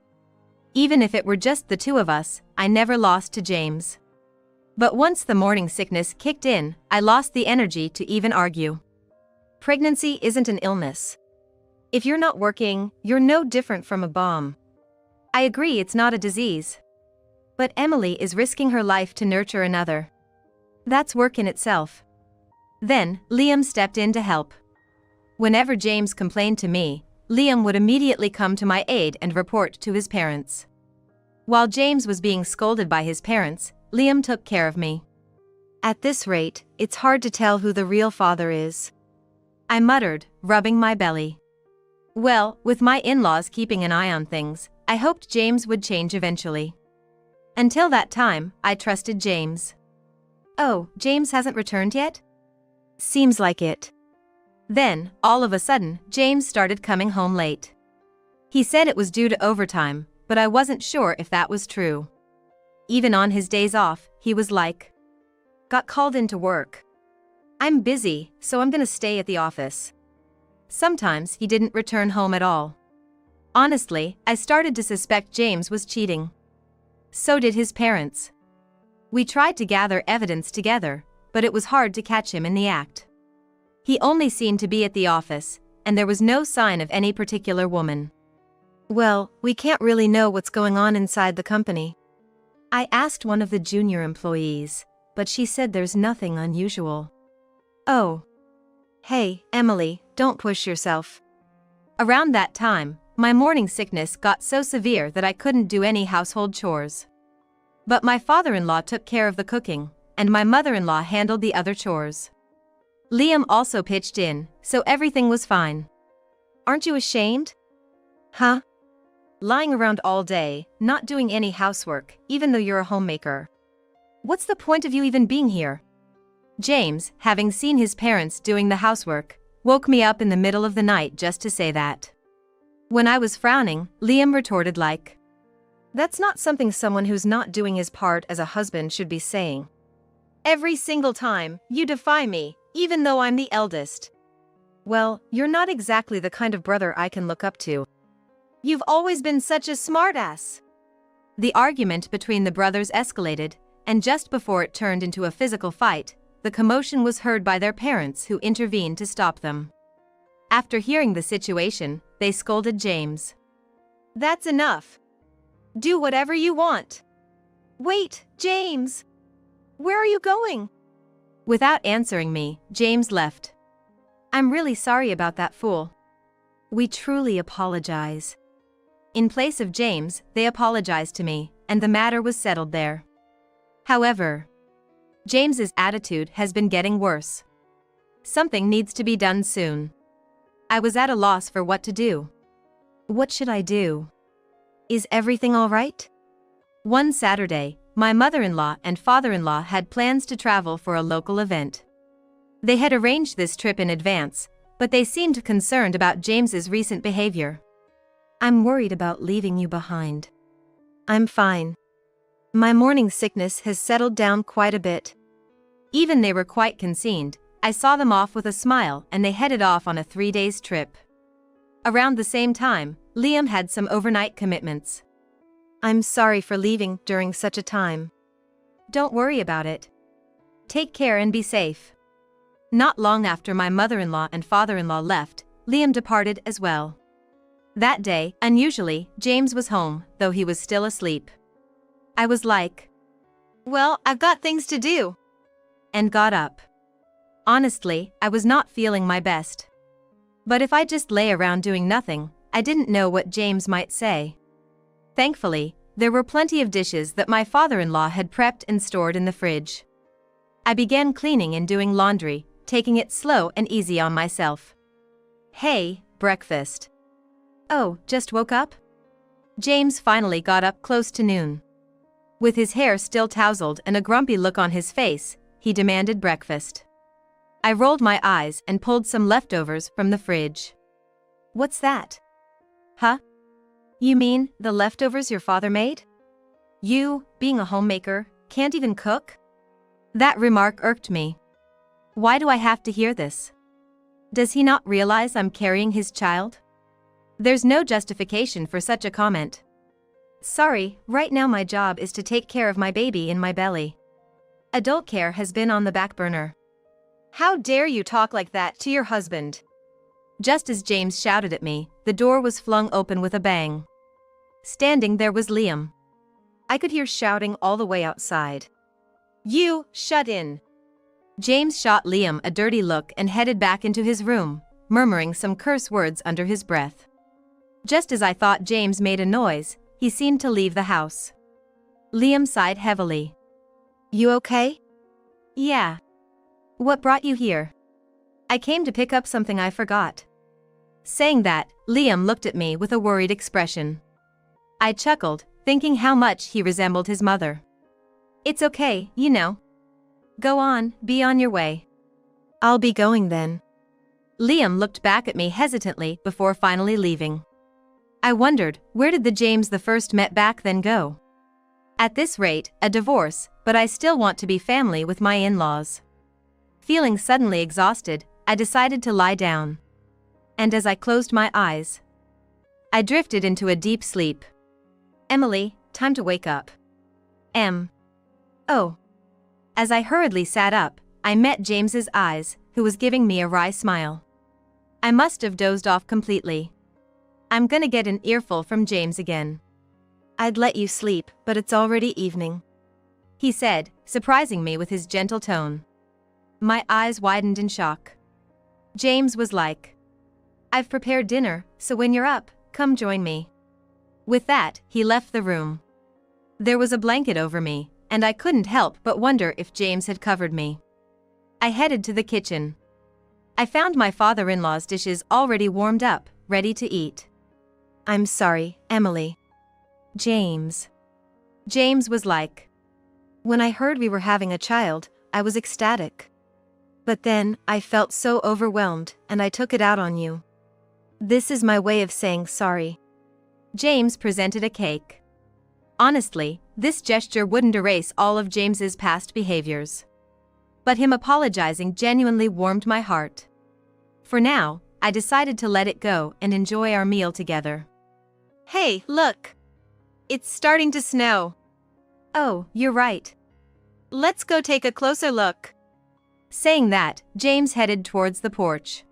Even if it were just the two of us, I never lost to James. But once the morning sickness kicked in, I lost the energy to even argue. Pregnancy isn't an illness. If you're not working, you're no different from a bomb. I agree it's not a disease. But Emily is risking her life to nurture another. That's work in itself. Then, Liam stepped in to help. Whenever James complained to me, Liam would immediately come to my aid and report to his parents. While James was being scolded by his parents, Liam took care of me. At this rate, it's hard to tell who the real father is. I muttered, rubbing my belly. Well, with my in-laws keeping an eye on things, I hoped James would change eventually. Until that time, I trusted James. Oh, James hasn't returned yet? Seems like it. Then, all of a sudden, James started coming home late. He said it was due to overtime, but I wasn't sure if that was true. Even on his days off, he was like, "Got called into work. I'm busy, so I'm gonna stay at the office." Sometimes he didn't return home at all. Honestly, I started to suspect James was cheating. So did his parents. We tried to gather evidence together, but it was hard to catch him in the act. He only seemed to be at the office, and there was no sign of any particular woman. Well, we can't really know what's going on inside the company. I asked one of the junior employees, but she said there's nothing unusual. Oh. Hey, Emily, don't push yourself. Around that time, my morning sickness got so severe that I couldn't do any household chores. But my father-in-law took care of the cooking, and my mother-in-law handled the other chores. Liam also pitched in, so everything was fine. Aren't you ashamed? Huh? Lying around all day, not doing any housework, even though you're a homemaker. What's the point of you even being here? James, having seen his parents doing the housework, woke me up in the middle of the night just to say that. When I was frowning, Liam retorted like, "That's not something someone who's not doing his part as a husband should be saying. Every single time, you defy me, even though I'm the eldest. Well, you're not exactly the kind of brother I can look up to. You've always been such a smartass." The argument between the brothers escalated, and just before it turned into a physical fight, the commotion was heard by their parents who intervened to stop them. After hearing the situation, they scolded James. "That's enough. Do whatever you want." "Wait, James! Where are you going?" Without answering me, James left. "I'm really sorry about that fool. We truly apologize." In place of James, they apologized to me, and the matter was settled there. However, James's attitude has been getting worse. Something needs to be done soon. I was at a loss for what to do. What should I do? Is everything all right? One Saturday, my mother-in-law and father-in-law had plans to travel for a local event. They had arranged this trip in advance, but they seemed concerned about James's recent behavior. "I'm worried about leaving you behind." "I'm fine. My morning sickness has settled down quite a bit." Even they were quite concerned. I saw them off with a smile and they headed off on a 3-day trip. Around the same time, Liam had some overnight commitments. "I'm sorry for leaving during such a time." "Don't worry about it. Take care and be safe." Not long after my mother-in-law and father-in-law left, Liam departed as well. That day, unusually, James was home, though he was still asleep. I was like, "Well, I've got things to do," and got up. Honestly, I was not feeling my best. But if I just lay around doing nothing, I didn't know what James might say. Thankfully, there were plenty of dishes that my father-in-law had prepped and stored in the fridge. I began cleaning and doing laundry, taking it slow and easy on myself. "Hey, breakfast." "Oh, just woke up?" James finally got up close to noon. With his hair still tousled and a grumpy look on his face, he demanded breakfast. I rolled my eyes and pulled some leftovers from the fridge. "What's that?" "Huh? You mean the leftovers your father made? You, being a homemaker, can't even cook?" That remark irked me. Why do I have to hear this? Does he not realize I'm carrying his child? There's no justification for such a comment. "Sorry, right now my job is to take care of my baby in my belly. Adult care has been on the back burner." "How dare you talk like that to your husband?" Just as James shouted at me, the door was flung open with a bang. Standing there was Liam. I could hear shouting all the way outside. "You, shut in." James shot Liam a dirty look and headed back into his room, murmuring some curse words under his breath. Just as I thought James made a noise, he seemed to leave the house. Liam sighed heavily. "You okay?" "Yeah." "What brought you here?" "I came to pick up something I forgot." Saying that, Liam looked at me with a worried expression. I chuckled, thinking how much he resembled his mother. "It's okay, you know. Go on, be on your way." "I'll be going then." Liam looked back at me hesitantly before finally leaving. I wondered, where did the James the first met back then go? At this rate, a divorce, but I still want to be family with my in-laws. Feeling suddenly exhausted, I decided to lie down. And as I closed my eyes, I drifted into a deep sleep. "Emily, time to wake up." Oh. As I hurriedly sat up, I met James's eyes, who was giving me a wry smile. I must have dozed off completely. I'm gonna get an earful from James again. I'd let you sleep, but it's already evening, he said, surprising me with his gentle tone. My eyes widened in shock. James was like, I've prepared dinner, so when you're up, come join me. With that, he left the room. There was a blanket over me, and I couldn't help but wonder if James had covered me. I headed to the kitchen. I found my father-in-law's dishes already warmed up, ready to eat. I'm sorry, Emily. James was like. When I heard we were having a child, I was ecstatic. But then, I felt so overwhelmed, and I took it out on you. This is my way of saying sorry. James presented a cake. Honestly, this gesture wouldn't erase all of James's past behaviors. But him apologizing genuinely warmed my heart. For now, I decided to let it go and enjoy our meal together. Hey, look! It's starting to snow. Oh, you're right. Let's go take a closer look. Saying that, James headed towards the porch.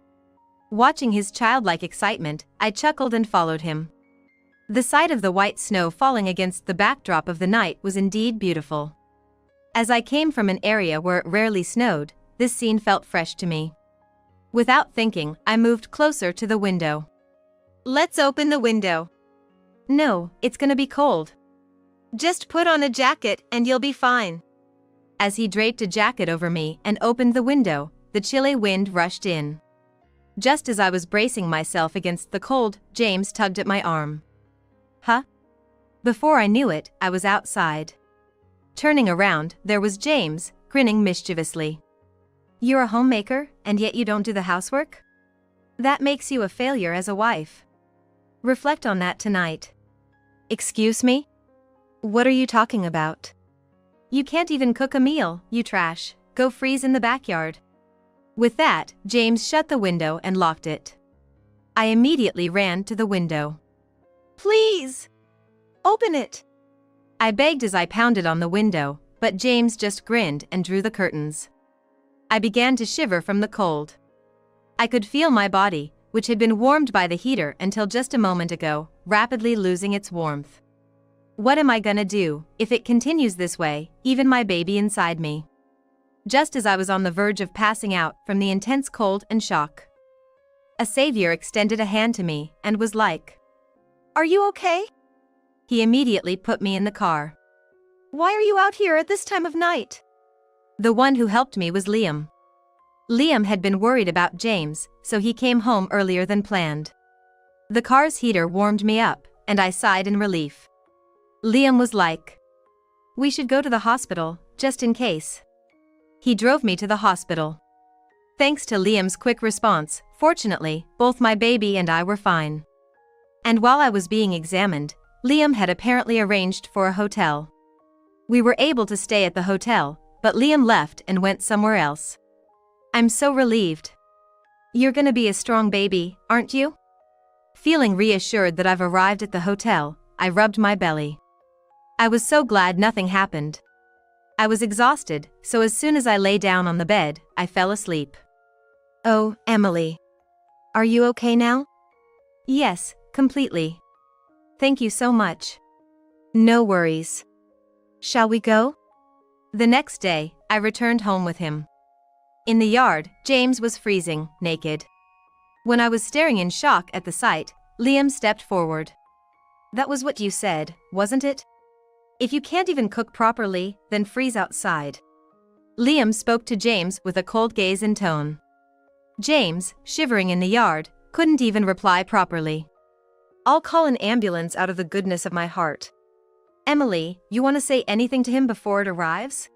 Watching his childlike excitement, I chuckled and followed him. The sight of the white snow falling against the backdrop of the night was indeed beautiful. As I came from an area where it rarely snowed, this scene felt fresh to me. Without thinking, I moved closer to the window. Let's open the window. No, it's gonna be cold. Just put on a jacket and you'll be fine. As he draped a jacket over me and opened the window, the chilly wind rushed in. Just as I was bracing myself against the cold, James tugged at my arm. Huh? Before I knew it, I was outside. Turning around, there was James, grinning mischievously. You're a homemaker, and yet you don't do the housework? That makes you a failure as a wife. Reflect on that tonight. Excuse me? What are you talking about? You can't even cook a meal, you trash. Go freeze in the backyard. With that, James shut the window and locked it. I immediately ran to the window. Please! Open it! I begged as I pounded on the window, but James just grinned and drew the curtains. I began to shiver from the cold. I could feel my body, which had been warmed by the heater until just a moment ago, rapidly losing its warmth. What am I gonna do if it continues this way, even my baby inside me? Just as I was on the verge of passing out from the intense cold and shock, a savior extended a hand to me and was like, Are you okay? He immediately put me in the car. Why are you out here at this time of night? The one who helped me was Liam. Liam had been worried about James, so he came home earlier than planned. The car's heater warmed me up, and I sighed in relief. Liam was like, We should go to the hospital, just in case. He drove me to the hospital. Thanks to Liam's quick response, fortunately, both my baby and I were fine. And while I was being examined, Liam had apparently arranged for a hotel. We were able to stay at the hotel, but Liam left and went somewhere else. I'm so relieved. You're gonna be a strong baby, aren't you? Feeling reassured that I've arrived at the hotel, I rubbed my belly. I was so glad nothing happened. I was exhausted, so as soon as I lay down on the bed, I fell asleep. Oh, Emily. Are you okay now? Yes, completely. Thank you so much. No worries. Shall we go? The next day, I returned home with him. In the yard, James was freezing, naked. When I was staring in shock at the sight, Liam stepped forward. That was what you said, wasn't it? If you can't even cook properly, then freeze outside. Liam spoke to James with a cold gaze and tone. James, shivering in the yard, couldn't even reply properly. I'll call an ambulance out of the goodness of my heart. Emily, you want to say anything to him before it arrives?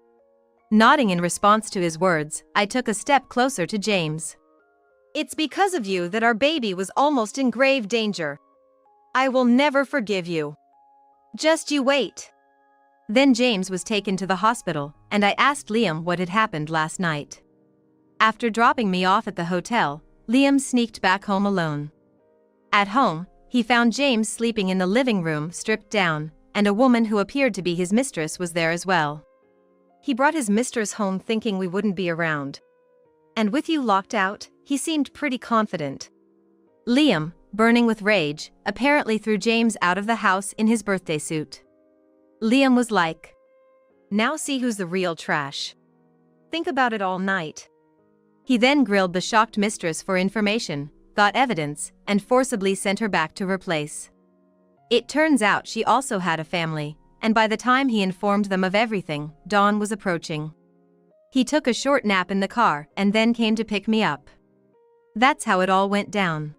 Nodding in response to his words, I took a step closer to James. It's because of you that our baby was almost in grave danger. I will never forgive you. Just you wait. Then James was taken to the hospital, and I asked Liam what had happened last night. After dropping me off at the hotel, Liam sneaked back home alone. At home, he found James sleeping in the living room stripped down, and a woman who appeared to be his mistress was there as well. He brought his mistress home thinking we wouldn't be around. And with you locked out, he seemed pretty confident. Liam, burning with rage, apparently threw James out of the house in his birthday suit. Liam was like, "Now see who's the real trash. Think about it all night." He then grilled the shocked mistress for information, got evidence, and forcibly sent her back to her place. It turns out she also had a family, and by the time he informed them of everything, dawn was approaching. He took a short nap in the car and then came to pick me up. That's how it all went down.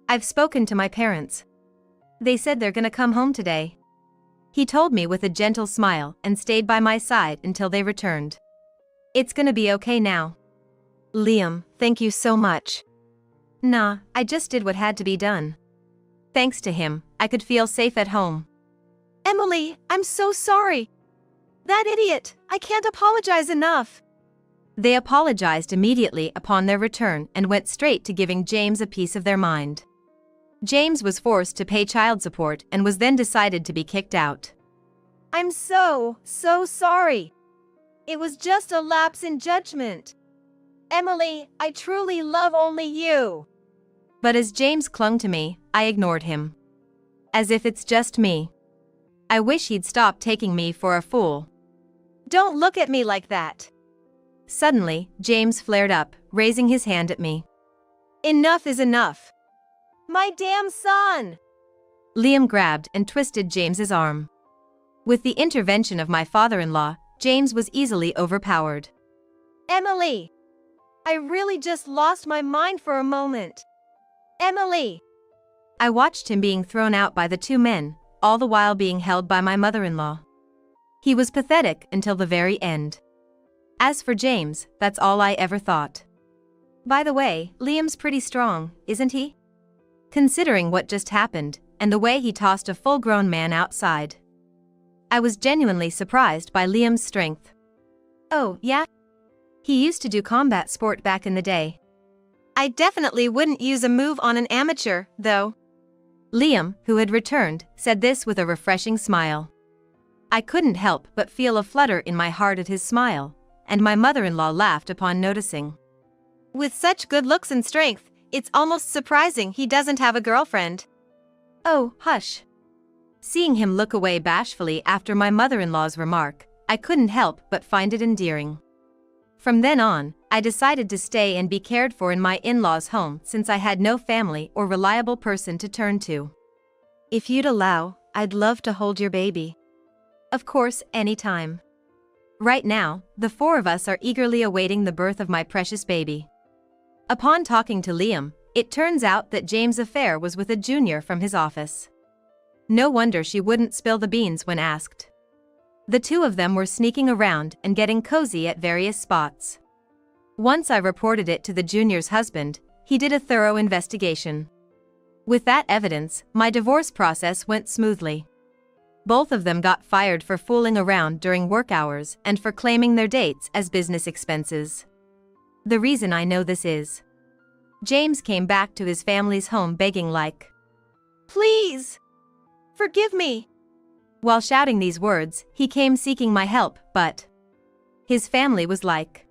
I've spoken to my parents. They said they're gonna come home today. He told me with a gentle smile and stayed by my side until they returned. It's gonna be okay now. Liam, thank you so much. Nah, I just did what had to be done. Thanks to him, I could feel safe at home. Emily, I'm so sorry. That idiot, I can't apologize enough. They apologized immediately upon their return and went straight to giving James a piece of their mind. James was forced to pay child support and was then decided to be kicked out. I'm so sorry. It was just a lapse in judgment. Emily, I truly love only you. But as James clung to me, I ignored him. As if it's just me. I wish he'd stop taking me for a fool. Don't look at me like that. Suddenly, James flared up, raising his hand at me. Enough is enough. My damn son! Liam grabbed and twisted James's arm. With the intervention of my father-in-law, James was easily overpowered. Emily! I really just lost my mind for a moment. Emily! I watched him being thrown out by the two men, all the while being held by my mother-in-law. He was pathetic until the very end. As for James, that's all I ever thought. By the way, Liam's pretty strong, isn't he? Considering what just happened, and the way he tossed a full-grown man outside. I was genuinely surprised by Liam's strength. Oh, yeah? He used to do combat sport back in the day. I definitely wouldn't use a move on an amateur, though. Liam, who had returned, said this with a refreshing smile. I couldn't help but feel a flutter in my heart at his smile, and my mother-in-law laughed upon noticing. With such good looks and strength, it's almost surprising he doesn't have a girlfriend. Oh, hush. Seeing him look away bashfully after my mother-in-law's remark, I couldn't help but find it endearing. From then on, I decided to stay and be cared for in my in-laws' home since I had no family or reliable person to turn to. If you'd allow, I'd love to hold your baby. Of course, anytime. Right now, the four of us are eagerly awaiting the birth of my precious baby. Upon talking to Liam, it turns out that James' affair was with a junior from his office. No wonder she wouldn't spill the beans when asked. The two of them were sneaking around and getting cozy at various spots. Once I reported it to the junior's husband, he did a thorough investigation. With that evidence, my divorce process went smoothly. Both of them got fired for fooling around during work hours and for claiming their dates as business expenses. The reason I know this is, James came back to his family's home begging like, "Please! Forgive me!" While shouting these words, he came seeking my help, but his family was like,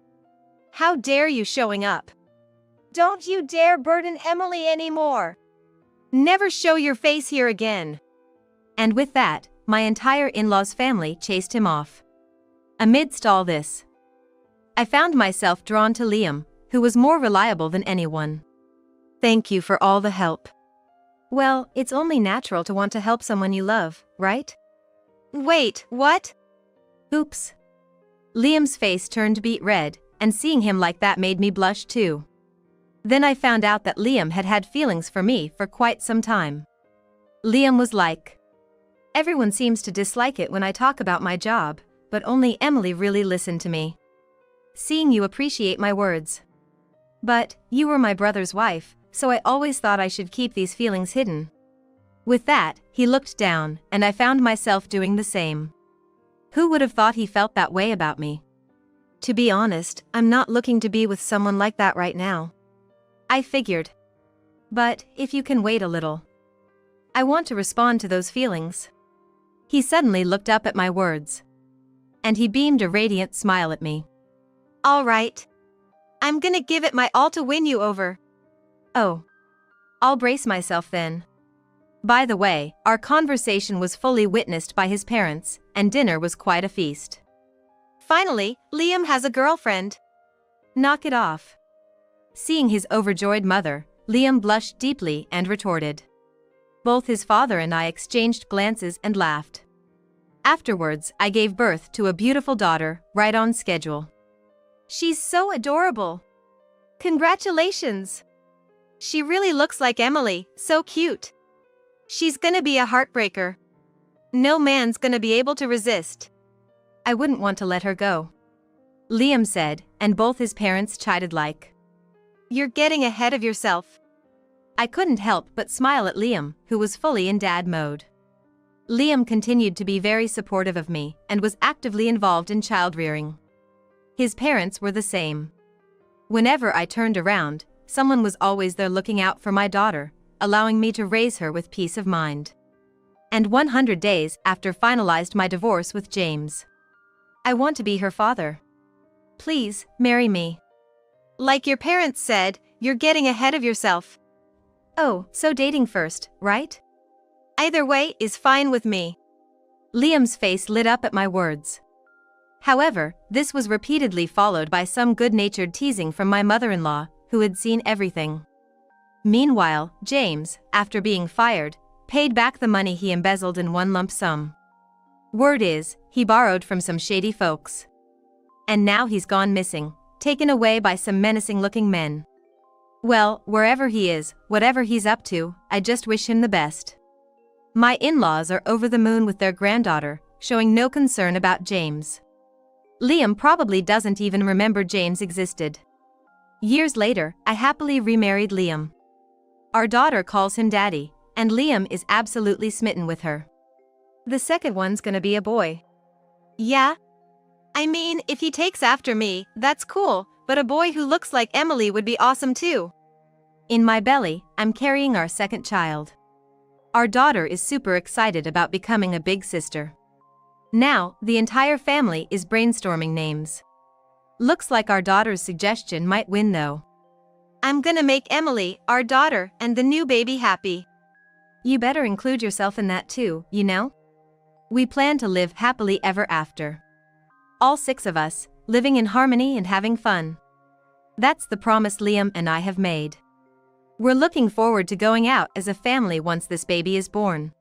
"How dare you showing up? Don't you dare burden Emily anymore! Never show your face here again!" And with that, my entire in-laws family chased him off. Amidst all this, I found myself drawn to Liam, who was more reliable than anyone. Thank you for all the help. Well, it's only natural to want to help someone you love, right? Wait, what? Oops. Liam's face turned beet red, and seeing him like that made me blush too. Then I found out that Liam had had feelings for me for quite some time. Liam was like, "Everyone seems to dislike it when I talk about my job, but only Emily really listened to me. Seeing you appreciate my words. But, you were my brother's wife, so I always thought I should keep these feelings hidden." With that, he looked down, and I found myself doing the same. Who would have thought he felt that way about me? To be honest, I'm not looking to be with someone like that right now. I figured. But, if you can wait a little. I want to respond to those feelings. He suddenly looked up at my words. And he beamed a radiant smile at me. All right. I'm gonna give it my all to win you over. Oh. I'll brace myself then. By the way, our conversation was fully witnessed by his parents, and dinner was quite a feast. Finally, Liam has a girlfriend. Knock it off. Seeing his overjoyed mother, Liam blushed deeply and retorted. Both his father and I exchanged glances and laughed. Afterwards, I gave birth to a beautiful daughter, right on schedule. She's so adorable. Congratulations. She really looks like Emily, so cute. She's gonna be a heartbreaker. No man's gonna be able to resist. I wouldn't want to let her go, Liam said, and both his parents chided like, "You're getting ahead of yourself." I couldn't help but smile at Liam, who was fully in dad mode. Liam continued to be very supportive of me and was actively involved in child rearing. His parents were the same. Whenever I turned around, someone was always there looking out for my daughter, allowing me to raise her with peace of mind. And 100 days after finalized my divorce with James. I want to be her father. Please, marry me. Like your parents said, you're getting ahead of yourself. Oh, so dating first, right? Either way is fine with me. Liam's face lit up at my words. However, this was repeatedly followed by some good-natured teasing from my mother-in-law, who had seen everything. Meanwhile, James, after being fired, paid back the money he embezzled in one lump sum. Word is, he borrowed from some shady folks. And now he's gone missing, taken away by some menacing-looking men. Well, wherever he is, whatever he's up to, I just wish him the best. My in-laws are over the moon with their granddaughter, showing no concern about James. Liam probably doesn't even remember James existed. Years later, I happily remarried Liam. Our daughter calls him daddy, and Liam is absolutely smitten with her. The second one's gonna be a boy. Yeah? I mean, if he takes after me, that's cool, but a boy who looks like Emily would be awesome too. In my belly, I'm carrying our second child. Our daughter is super excited about becoming a big sister. Now, the entire family is brainstorming names. Looks like our daughter's suggestion might win though. I'm gonna make Emily, our daughter, and the new baby happy. You better include yourself in that too, you know? We plan to live happily ever after. All 6 of us, living in harmony and having fun. That's the promise Liam and I have made. We're looking forward to going out as a family once this baby is born.